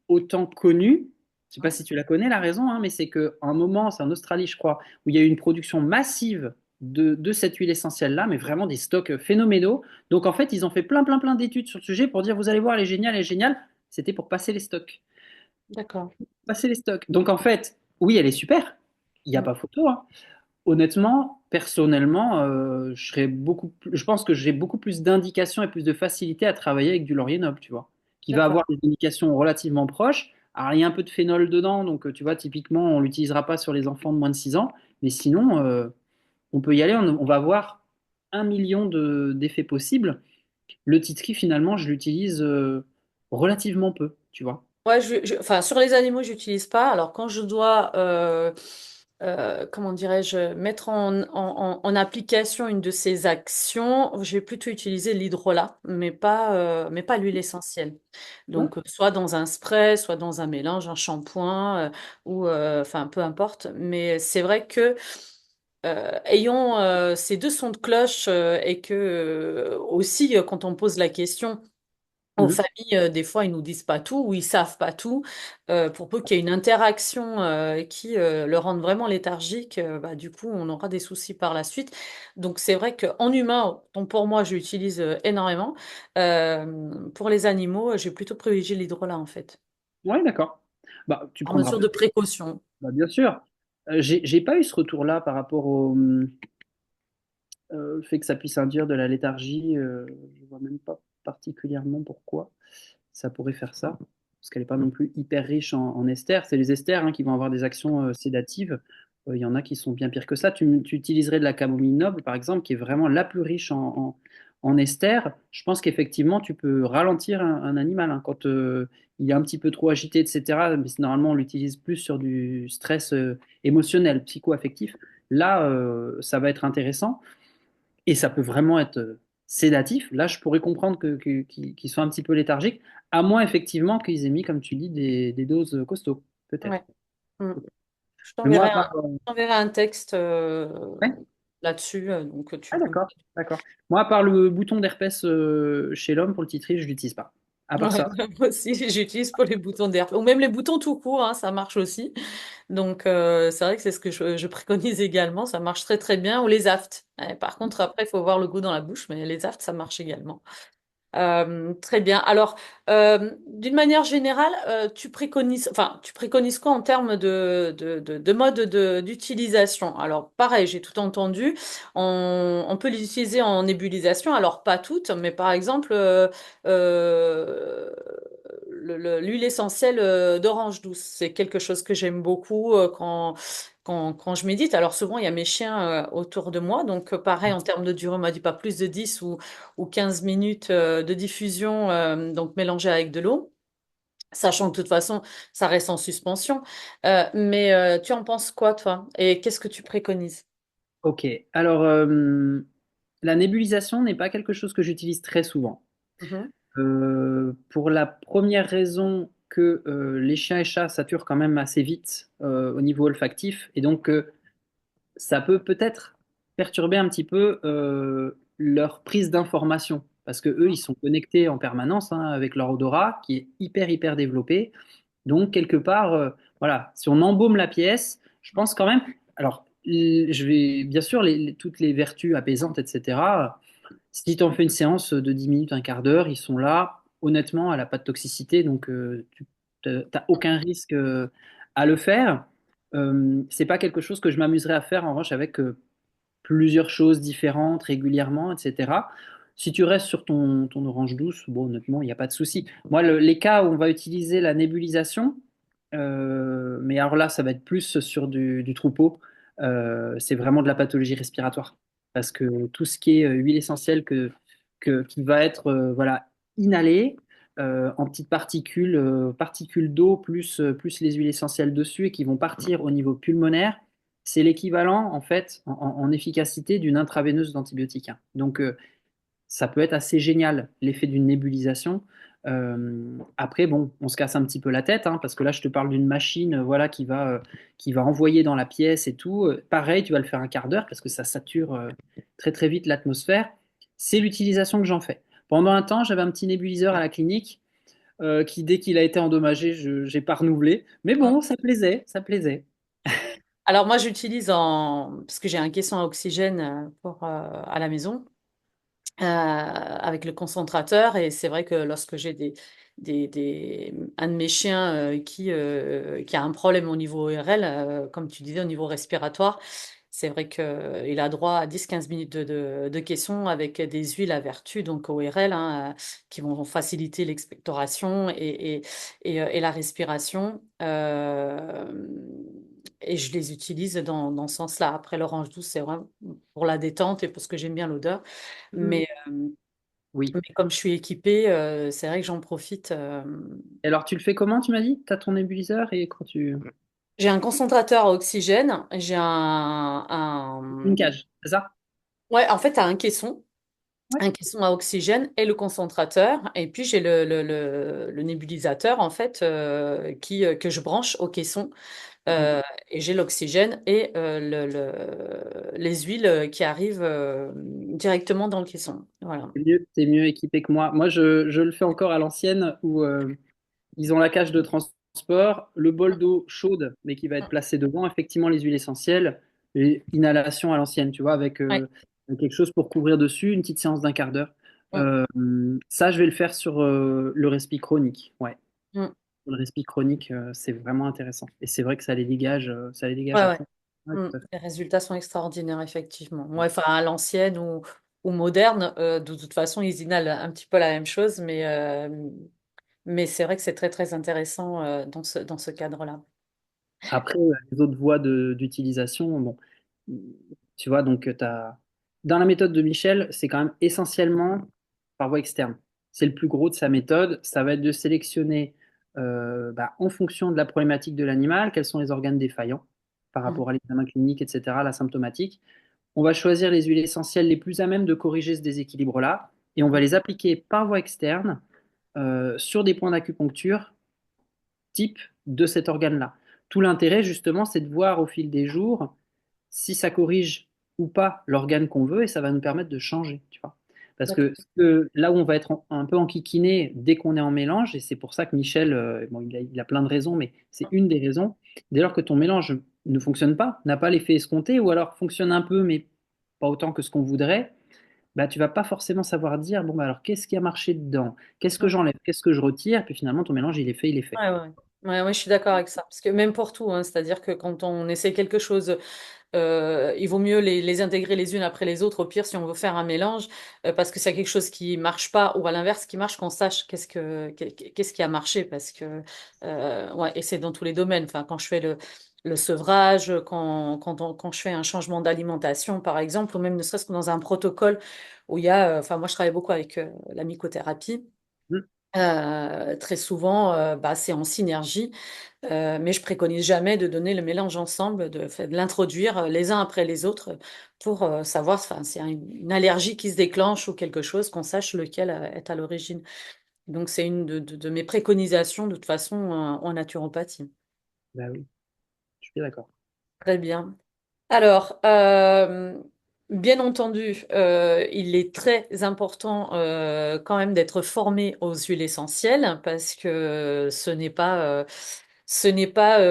autant connue, je ne sais pas si tu la connais, la raison, hein, mais c'est qu'à un moment, c'est en Australie, je crois, où il y a eu une production massive de cette huile essentielle-là, mais vraiment des stocks phénoménaux. Donc, en fait, ils ont fait plein, plein, plein d'études sur le sujet pour dire, vous allez voir, elle est géniale, elle est géniale. C'était pour passer les stocks. D'accord. Passer les stocks. Donc, en fait, oui, elle est super. Il n'y a Mm. pas photo, hein. Honnêtement, personnellement, je pense que j'ai beaucoup plus d'indications et plus de facilité à travailler avec du laurier noble, tu vois, qui va D'accord. avoir des indications relativement proches. Alors, il y a un peu de phénol dedans, donc tu vois, typiquement, on l'utilisera pas sur les enfants de moins de 6 ans, mais sinon, on peut y aller, on va avoir 1 million d'effets possibles. Le titri, finalement, je l'utilise relativement peu, tu vois. Ouais, enfin, sur les animaux, j'utilise pas. Alors, quand je dois, comment dirais-je, mettre en application une de ces actions, je vais plutôt utiliser l'hydrolat, mais pas l'huile essentielle. Ouais. Donc, soit dans un spray, soit dans un mélange, un shampoing, ou, enfin, peu importe. Mais c'est vrai que ayant ces deux sons de cloche et que aussi, quand on pose la question, aux Mhm. familles, des fois, ils nous disent pas tout ou ils savent pas tout. Pour peu qu'il y ait une interaction qui le rende vraiment léthargique, bah, du coup, on aura des soucis par la suite. Donc, c'est vrai qu'en humain, donc pour moi, je l'utilise énormément. Pour les animaux, j'ai plutôt privilégié l'hydrolat, en fait, Ouais, d'accord. Bah, tu par prendras. mesure de précaution. Bah, bien sûr. J'ai pas eu ce retour-là par rapport au le fait que ça puisse induire de la léthargie. Je vois même pas particulièrement pourquoi ça pourrait faire ça, parce qu'elle n'est pas non plus hyper riche en esters. C'est les esters hein, qui vont avoir des actions sédatives. Il y en a qui sont bien pires que ça. Tu utiliserais de la camomille noble, par exemple, qui est vraiment la plus riche en esters. Je pense qu'effectivement, tu peux ralentir un animal hein, quand il est un petit peu trop agité, etc. Mais normalement, on l'utilise plus sur du stress émotionnel, psycho-affectif. Là, ça va être intéressant et ça peut vraiment être sédatif. Là, je pourrais comprendre qu'ils soient un petit peu léthargiques, à moins effectivement qu'ils aient mis, comme tu dis, des doses costauds, peut-être. Ouais. Mm. Je Mais moi, t'enverrai à part, je t'enverrai un texte ouais. là-dessus, donc tu Ah, peux. d'accord, d'accord. Moi, à part le bouton d'herpès chez l'homme pour le titrer, je l'utilise pas. À part Ouais, ça. moi aussi, j'utilise pour les boutons d'air, ou même les boutons tout court, hein, ça marche aussi. Donc, c'est vrai que c'est ce que je préconise également, ça marche très très bien. Ou les aftes. Par contre, après, il faut voir le goût dans la bouche, mais les aftes, ça marche également. Très bien. Alors, d'une manière générale, tu préconises quoi en termes de mode d'utilisation? Alors, pareil, j'ai tout entendu. On peut l'utiliser en nébulisation. Alors, pas toutes, mais par exemple, euh, l'huile essentielle d'orange douce, c'est quelque chose que j'aime beaucoup quand je médite. Alors, souvent, il y a mes chiens autour de moi. Donc, pareil, en termes de durée, on m'a dit pas plus de 10 ou 15 minutes de diffusion, donc mélangée avec de l'eau, sachant que de toute façon, ça reste en suspension. Mais tu en penses quoi, toi? Et qu'est-ce que tu préconises? Ok. Alors, la nébulisation n'est pas quelque chose que j'utilise très souvent. Mhm. Pour la première raison que les chiens et chats saturent quand même assez vite au niveau olfactif, et donc ça peut peut-être perturber un petit peu leur prise d'information, parce que eux, ils sont connectés en permanence hein, avec leur odorat qui est hyper développé. Donc quelque part, voilà, si on embaume la pièce, je pense quand même. Alors, je vais bien sûr toutes les vertus apaisantes, etc. Si tu en fais une séance de 10 minutes, un quart d'heure, ils sont là. Honnêtement, elle n'a pas de toxicité, donc tu n'as aucun risque à le faire. C'est pas quelque chose que je m'amuserais à faire en revanche avec plusieurs choses différentes régulièrement, etc. Si tu restes sur ton orange douce, bon, honnêtement, il n'y a pas de souci. Moi, les cas où on va utiliser la nébulisation, mais alors là, ça va être plus sur du troupeau, c'est vraiment de la pathologie respiratoire. Parce que tout ce qui est huile essentielle qui va être voilà, inhalée en petites particules, particules d'eau plus les huiles essentielles dessus et qui vont partir au niveau pulmonaire, c'est l'équivalent en fait en efficacité d'une intraveineuse d'antibiotiques, hein. Donc ça peut être assez génial l'effet d'une nébulisation. Après bon, on se casse un petit peu la tête hein, parce que là je te parle d'une machine voilà qui va envoyer dans la pièce et tout. Pareil, tu vas le faire un quart d'heure parce que ça sature très vite l'atmosphère. C'est l'utilisation que j'en fais. Pendant un temps, j'avais un petit nébuliseur à la clinique qui dès qu'il a été endommagé, je j'ai pas renouvelé. Mais bon, ça plaisait, ça plaisait. Alors moi, j'utilise parce que j'ai un caisson à oxygène à la maison. Avec le concentrateur. Et c'est vrai que lorsque j'ai un de mes chiens qui a un problème au niveau ORL, comme tu disais, au niveau respiratoire, c'est vrai qu'il a droit à 10-15 minutes de caisson avec des huiles à vertu, donc ORL, hein, qui vont faciliter l'expectoration et la respiration. Et je les utilise dans ce sens-là. Après, l'orange douce, c'est vraiment pour la détente et parce que j'aime bien l'odeur. Mm. Mais Oui. Mais comme je suis équipée, c'est vrai que j'en profite. Et alors, tu le fais comment, tu m'as dit? Tu as ton nébuliseur et quand tu... J'ai un concentrateur à oxygène, j'ai Une cage, c'est ça? Ouais, en fait, t'as un caisson. Ouais. Un caisson à oxygène et le concentrateur. Et puis, j'ai le nébulisateur, en fait, que je branche au caisson. Ok. Et j'ai l'oxygène et les huiles qui arrivent directement dans le caisson. Voilà. T'es mieux équipé que moi. Moi, je le fais encore à l'ancienne où ils ont la cage de transport, le bol d'eau chaude, mais qui va être placé devant, effectivement, les huiles essentielles, et inhalation à l'ancienne, tu vois, avec Ouais. quelque chose pour couvrir dessus, une petite séance d'un quart d'heure. Mm, Ça, je vais le faire sur le respi chronique. Ouais. mm. Le respi chronique, c'est vraiment intéressant. Et c'est vrai que ça les dégage Ouais, à ouais. fond. Ouais, Mm. tout à fait. Les résultats sont extraordinaires, effectivement. Ouais, enfin, à l'ancienne ou moderne, de toute façon, ils inhalent un petit peu la même chose, mais c'est vrai que c'est très, très intéressant dans ce cadre-là. Après, les autres voies d'utilisation, bon, tu vois, donc dans la méthode de Michel, c'est quand même essentiellement par voie externe. C'est le plus gros de sa méthode. Ça va être de sélectionner en fonction de la problématique de l'animal, quels sont les organes défaillants par Mhm. rapport à l'examen clinique, etc., la symptomatique. On va choisir les huiles essentielles les plus à même de corriger ce déséquilibre-là et on va les appliquer par voie externe sur des points d'acupuncture type de cet organe-là. Tout l'intérêt, justement, c'est de voir au fil des jours si ça corrige ou pas l'organe qu'on veut et ça va nous permettre de changer, tu vois. Parce D'accord. que là où on va être un peu enquiquiné dès qu'on est en mélange, et c'est pour ça que Michel, bon, il a plein de raisons, mais c'est une des raisons, dès lors que ton mélange ne fonctionne pas, n'a pas l'effet escompté, ou alors fonctionne un peu, mais pas autant que ce qu'on voudrait, bah, tu vas pas forcément savoir dire, bon, bah, alors qu'est-ce qui a marché dedans? Qu'est-ce que Mhm. j'enlève? Qu'est-ce que je retire? Puis finalement, ton mélange, il est fait, il est fait. Ouais, ouais. Ouais, ouais, je suis d'accord avec ça. Parce que même pour tout, hein, c'est-à-dire que quand on essaie quelque chose, il vaut mieux les intégrer les unes après les autres, au pire, si on veut faire un mélange, parce que c'est quelque chose qui marche pas, ou à l'inverse, qui marche, qu'on sache qu'est-ce qui a marché, parce que, ouais, et c'est dans tous les domaines. Enfin, quand je fais le sevrage, quand je fais un changement d'alimentation, par exemple, ou même ne serait-ce que dans un protocole où il y a, enfin, moi, je travaille beaucoup avec la mycothérapie. Mm. Très souvent, bah, c'est en synergie, mais je préconise jamais de donner le mélange ensemble, de l'introduire les uns après les autres pour savoir, enfin, s'il y a une allergie qui se déclenche ou quelque chose, qu'on sache lequel est à l'origine. Donc, c'est une de mes préconisations de toute façon en naturopathie. Bah oui, je suis d'accord. Très bien. Alors, bien entendu, il est très important quand même d'être formé aux huiles essentielles parce que ce n'est pas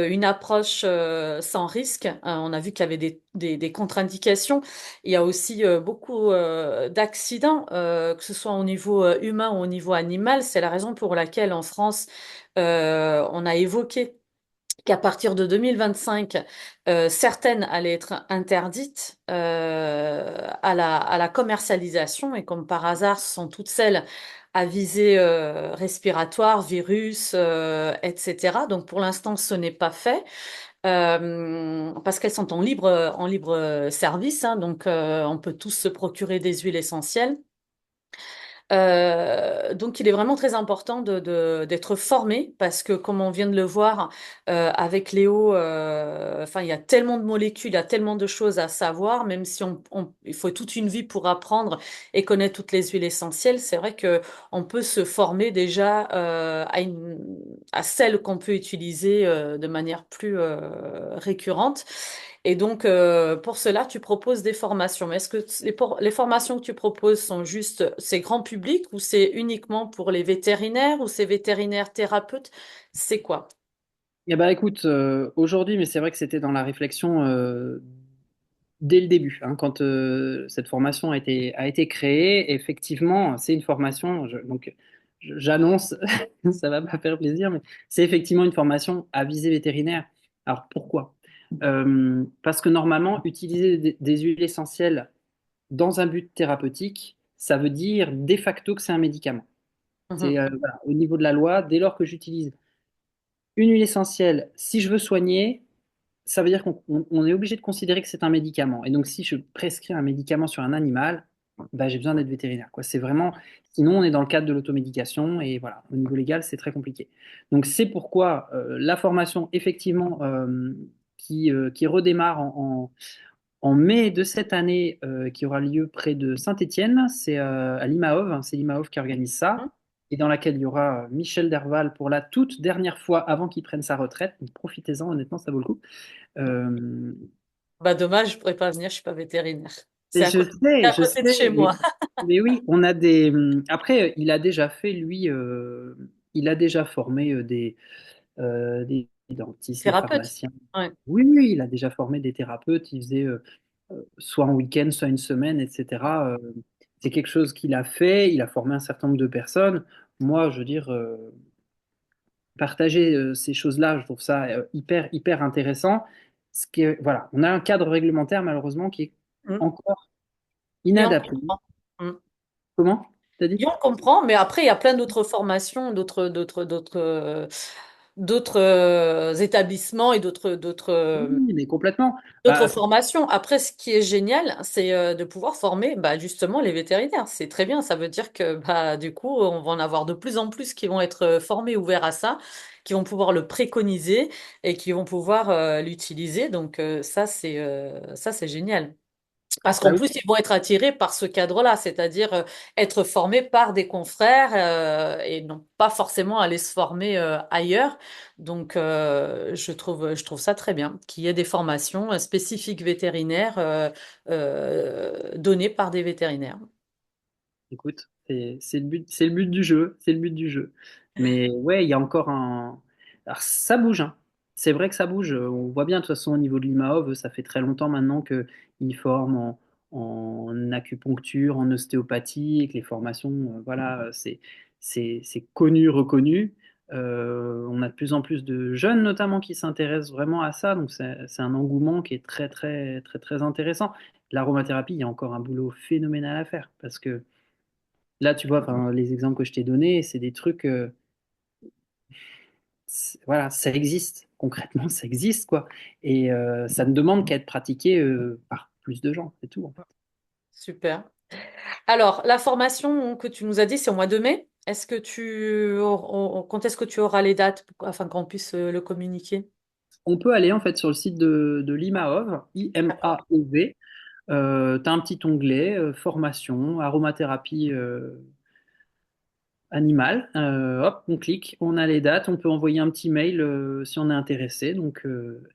une approche sans risque. On a vu qu'il y avait des contre-indications. Il y a aussi beaucoup d'accidents, que ce soit au niveau humain ou au niveau animal. C'est la raison pour laquelle en France, on a évoqué qu'à partir de 2025, certaines allaient être interdites à la commercialisation et comme par hasard, ce sont toutes celles à visée respiratoire, virus, etc. Donc pour l'instant, ce n'est pas fait parce qu'elles sont en libre service, hein, donc on peut tous se procurer des huiles essentielles. Donc, il est vraiment très important d'être formé parce que, comme on vient de le voir avec Léo, enfin, il y a tellement de molécules, il y a tellement de choses à savoir, même si il faut toute une vie pour apprendre et connaître toutes les huiles essentielles. C'est vrai que on peut se former déjà à celles qu'on peut utiliser de manière plus récurrente. Et donc, pour cela, tu proposes des formations. Mais est-ce que les formations que tu proposes sont juste, c'est grand public ou c'est uniquement pour les vétérinaires ou c'est vétérinaires thérapeutes? C'est quoi? Eh ben, écoute, aujourd'hui, mais c'est vrai que c'était dans la réflexion dès le début, hein, quand cette formation a été créée. Effectivement, c'est une formation, donc j'annonce, ça va pas faire plaisir, mais c'est effectivement une formation à visée vétérinaire. Alors pourquoi? Parce que normalement, utiliser des huiles essentielles dans un but thérapeutique, ça veut dire de facto que c'est un médicament. C'est Mhm. voilà, au niveau de la loi, dès lors que j'utilise une huile essentielle, si je veux soigner, ça veut dire qu'on est obligé de considérer que c'est un médicament. Et donc, si je prescris un médicament sur un animal, bah, j'ai besoin d'être vétérinaire, quoi. C'est vraiment, sinon on est dans le cadre de l'automédication et voilà, au niveau légal, c'est très compliqué. Donc c'est pourquoi la formation, effectivement, qui redémarre en mai de cette année, qui aura lieu près de Saint-Étienne, c'est à l'IMAOV, hein, c'est l'IMAOV qui organise ça, et dans laquelle il y aura Michel Derval pour la toute dernière fois avant qu'il prenne sa retraite. Donc profitez-en, honnêtement, ça vaut le coup. Euh, Bah dommage, je pourrais pas venir, je suis pas vétérinaire. Et C'est à je côté de sais, chez moi. mais oui, on a des. Après, il a déjà fait, lui, il a déjà formé des dentistes, des Thérapeute. pharmaciens. Ouais. Oui, oui, il a déjà formé des thérapeutes. Il faisait soit en week-end, soit une semaine, etc. C'est quelque chose qu'il a fait. Il a formé un certain nombre de personnes. Moi, je veux dire, partager ces choses-là, je trouve ça hyper, hyper intéressant. Voilà, on a un cadre réglementaire, malheureusement, qui est Mm. encore Et on inadapté. comprend. Mm. Comment? T'as dit? Et on comprend, mais après, il y a plein d'autres formations, d'autres établissements et Oui, mais complètement. d'autres Bah, formations. Après, ce qui est génial, c'est de pouvoir former bah, justement les vétérinaires. C'est très bien. Ça veut dire que bah, du coup, on va en avoir de plus en plus qui vont être formés, ouverts à ça, qui vont pouvoir le préconiser et qui vont pouvoir l'utiliser. Donc ça, c'est génial. Parce bah qu'en oui, plus, ils vont être attirés par ce cadre-là, c'est-à-dire être formés par des confrères et non pas forcément aller se former ailleurs. Donc, je trouve ça très bien qu'il y ait des formations spécifiques vétérinaires données par des vétérinaires. écoute, c'est le but du jeu, c'est le but du jeu. Mais ouais, il y a encore un. Alors ça bouge, hein. C'est vrai que ça bouge. On voit bien de toute façon au niveau de l'IMAOV, ça fait très longtemps maintenant qu'ils forment en acupuncture, en ostéopathie, et que les formations, voilà, c'est connu, reconnu. On a de plus en plus de jeunes notamment qui s'intéressent vraiment à ça, donc c'est un engouement qui est très très très très intéressant. L'aromathérapie, il y a encore un boulot phénoménal à faire parce que là, tu vois, enfin, les exemples que je t'ai donnés, c'est des trucs, voilà, ça existe. Concrètement, ça existe, quoi. Et ça ne demande qu'à être pratiqué par plus de gens, c'est tout, en fait. Super. Alors, la formation que tu nous as dit, c'est au mois de mai. Quand est-ce que tu auras les dates afin qu'on puisse le communiquer? On peut aller, en fait, sur le site de l'IMAOV, D'accord. IMAOV. Tu as un petit onglet, formation, aromathérapie animal. Hop, on clique, on a les dates, on peut envoyer un petit mail si on est intéressé. Donc,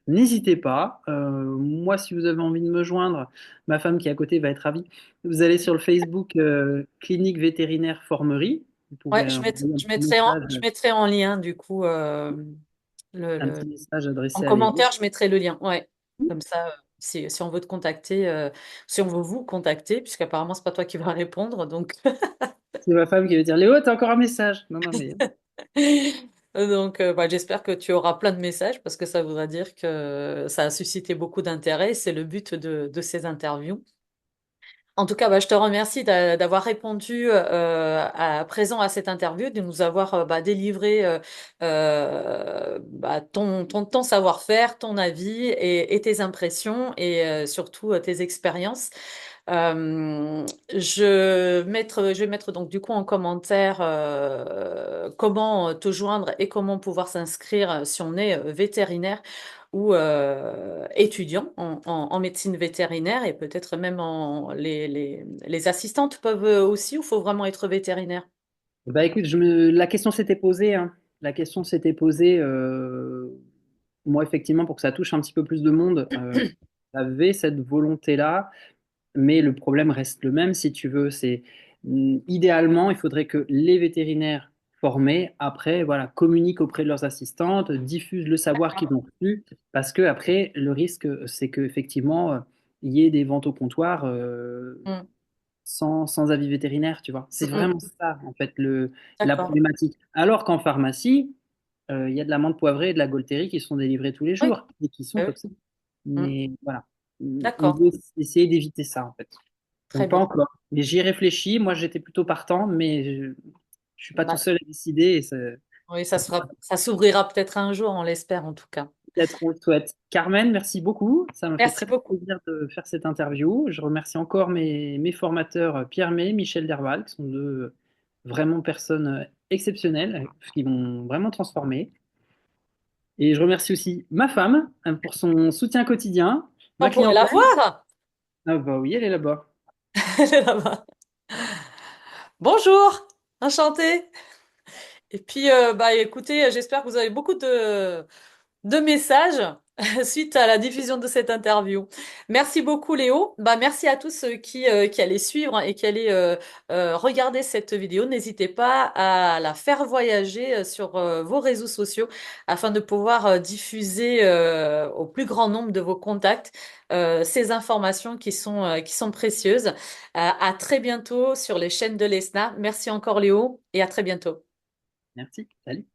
n'hésitez pas. Moi, si vous avez envie de me joindre, ma femme qui est à côté va être ravie. Vous allez sur le Facebook Clinique Vétérinaire Formerie. Vous Ouais, pouvez envoyer je mettrai en lien du coup le, un le- petit message en adressé à Léo. commentaire, je mettrai le lien. Ouais, comme ça, si on veut te contacter, si on veut vous contacter, puisqu'apparemment c'est pas toi qui vas répondre, donc C'est ma femme qui va dire Léo, t'as encore un message. Non, non, mais bah, j'espère que tu auras plein de messages parce que ça voudra dire que ça a suscité beaucoup d'intérêt. Et c'est le but de ces interviews. En tout cas, bah, je te remercie d'avoir répondu à présent à cette interview, de nous avoir bah, délivré bah, ton savoir-faire, ton avis et tes impressions et surtout tes expériences. Je vais mettre donc du coup en commentaire comment te joindre et comment pouvoir s'inscrire si on est vétérinaire ou étudiant en médecine vétérinaire et peut-être même les assistantes peuvent aussi ou faut vraiment être vétérinaire? bah écoute, la question s'était posée, hein. La question s'était posée. Moi, effectivement, pour que ça touche un petit peu plus de monde, j'avais cette volonté-là, mais le problème reste le même, si tu veux. Idéalement, il faudrait que les vétérinaires formés, après, voilà, communiquent auprès de leurs assistantes, diffusent le savoir qu'ils ont reçu, parce que après, le risque, c'est qu'effectivement, il y ait des ventes au comptoir. Hmm, Sans avis vétérinaire, tu vois. C'est hmm, vraiment ça, en fait, la d'accord. problématique. Alors qu'en pharmacie, il y a de la menthe poivrée et de la Golteri qui sont délivrées tous les Oui, jours et qui sont oui, toxiques. hmm, Mais voilà, on d'accord. veut essayer d'éviter ça, en fait. Très Donc pas bien. encore. Mais j'y ai réfléchi. Moi, j'étais plutôt partant, mais je suis pas tout Bah, seul à décider. oui, ça s'ouvrira peut-être un jour, on l'espère en tout cas. Peut-être on le souhaite. Carmen, merci beaucoup. Ça m'a fait Merci très, très beaucoup. plaisir de faire cette interview. Je remercie encore mes formateurs Pierre May, Michel Derval, qui sont deux vraiment personnes exceptionnelles, qui m'ont vraiment transformé. Et je remercie aussi ma femme pour son soutien quotidien, ma On pourrait la clientèle. voir. Ah bah oui, elle est là-bas. Elle est là-bas. Bonjour, enchantée. Et puis, bah, écoutez, j'espère que vous avez beaucoup de messages suite à la diffusion de cette interview. Merci beaucoup, Léo. Bah, merci à tous ceux qui allaient suivre et qui allaient regarder cette vidéo. N'hésitez pas à la faire voyager sur vos réseaux sociaux afin de pouvoir diffuser au plus grand nombre de vos contacts ces informations qui sont précieuses. À très bientôt sur les chaînes de l'ESNA. Merci encore, Léo, et à très bientôt. Merci. Salut.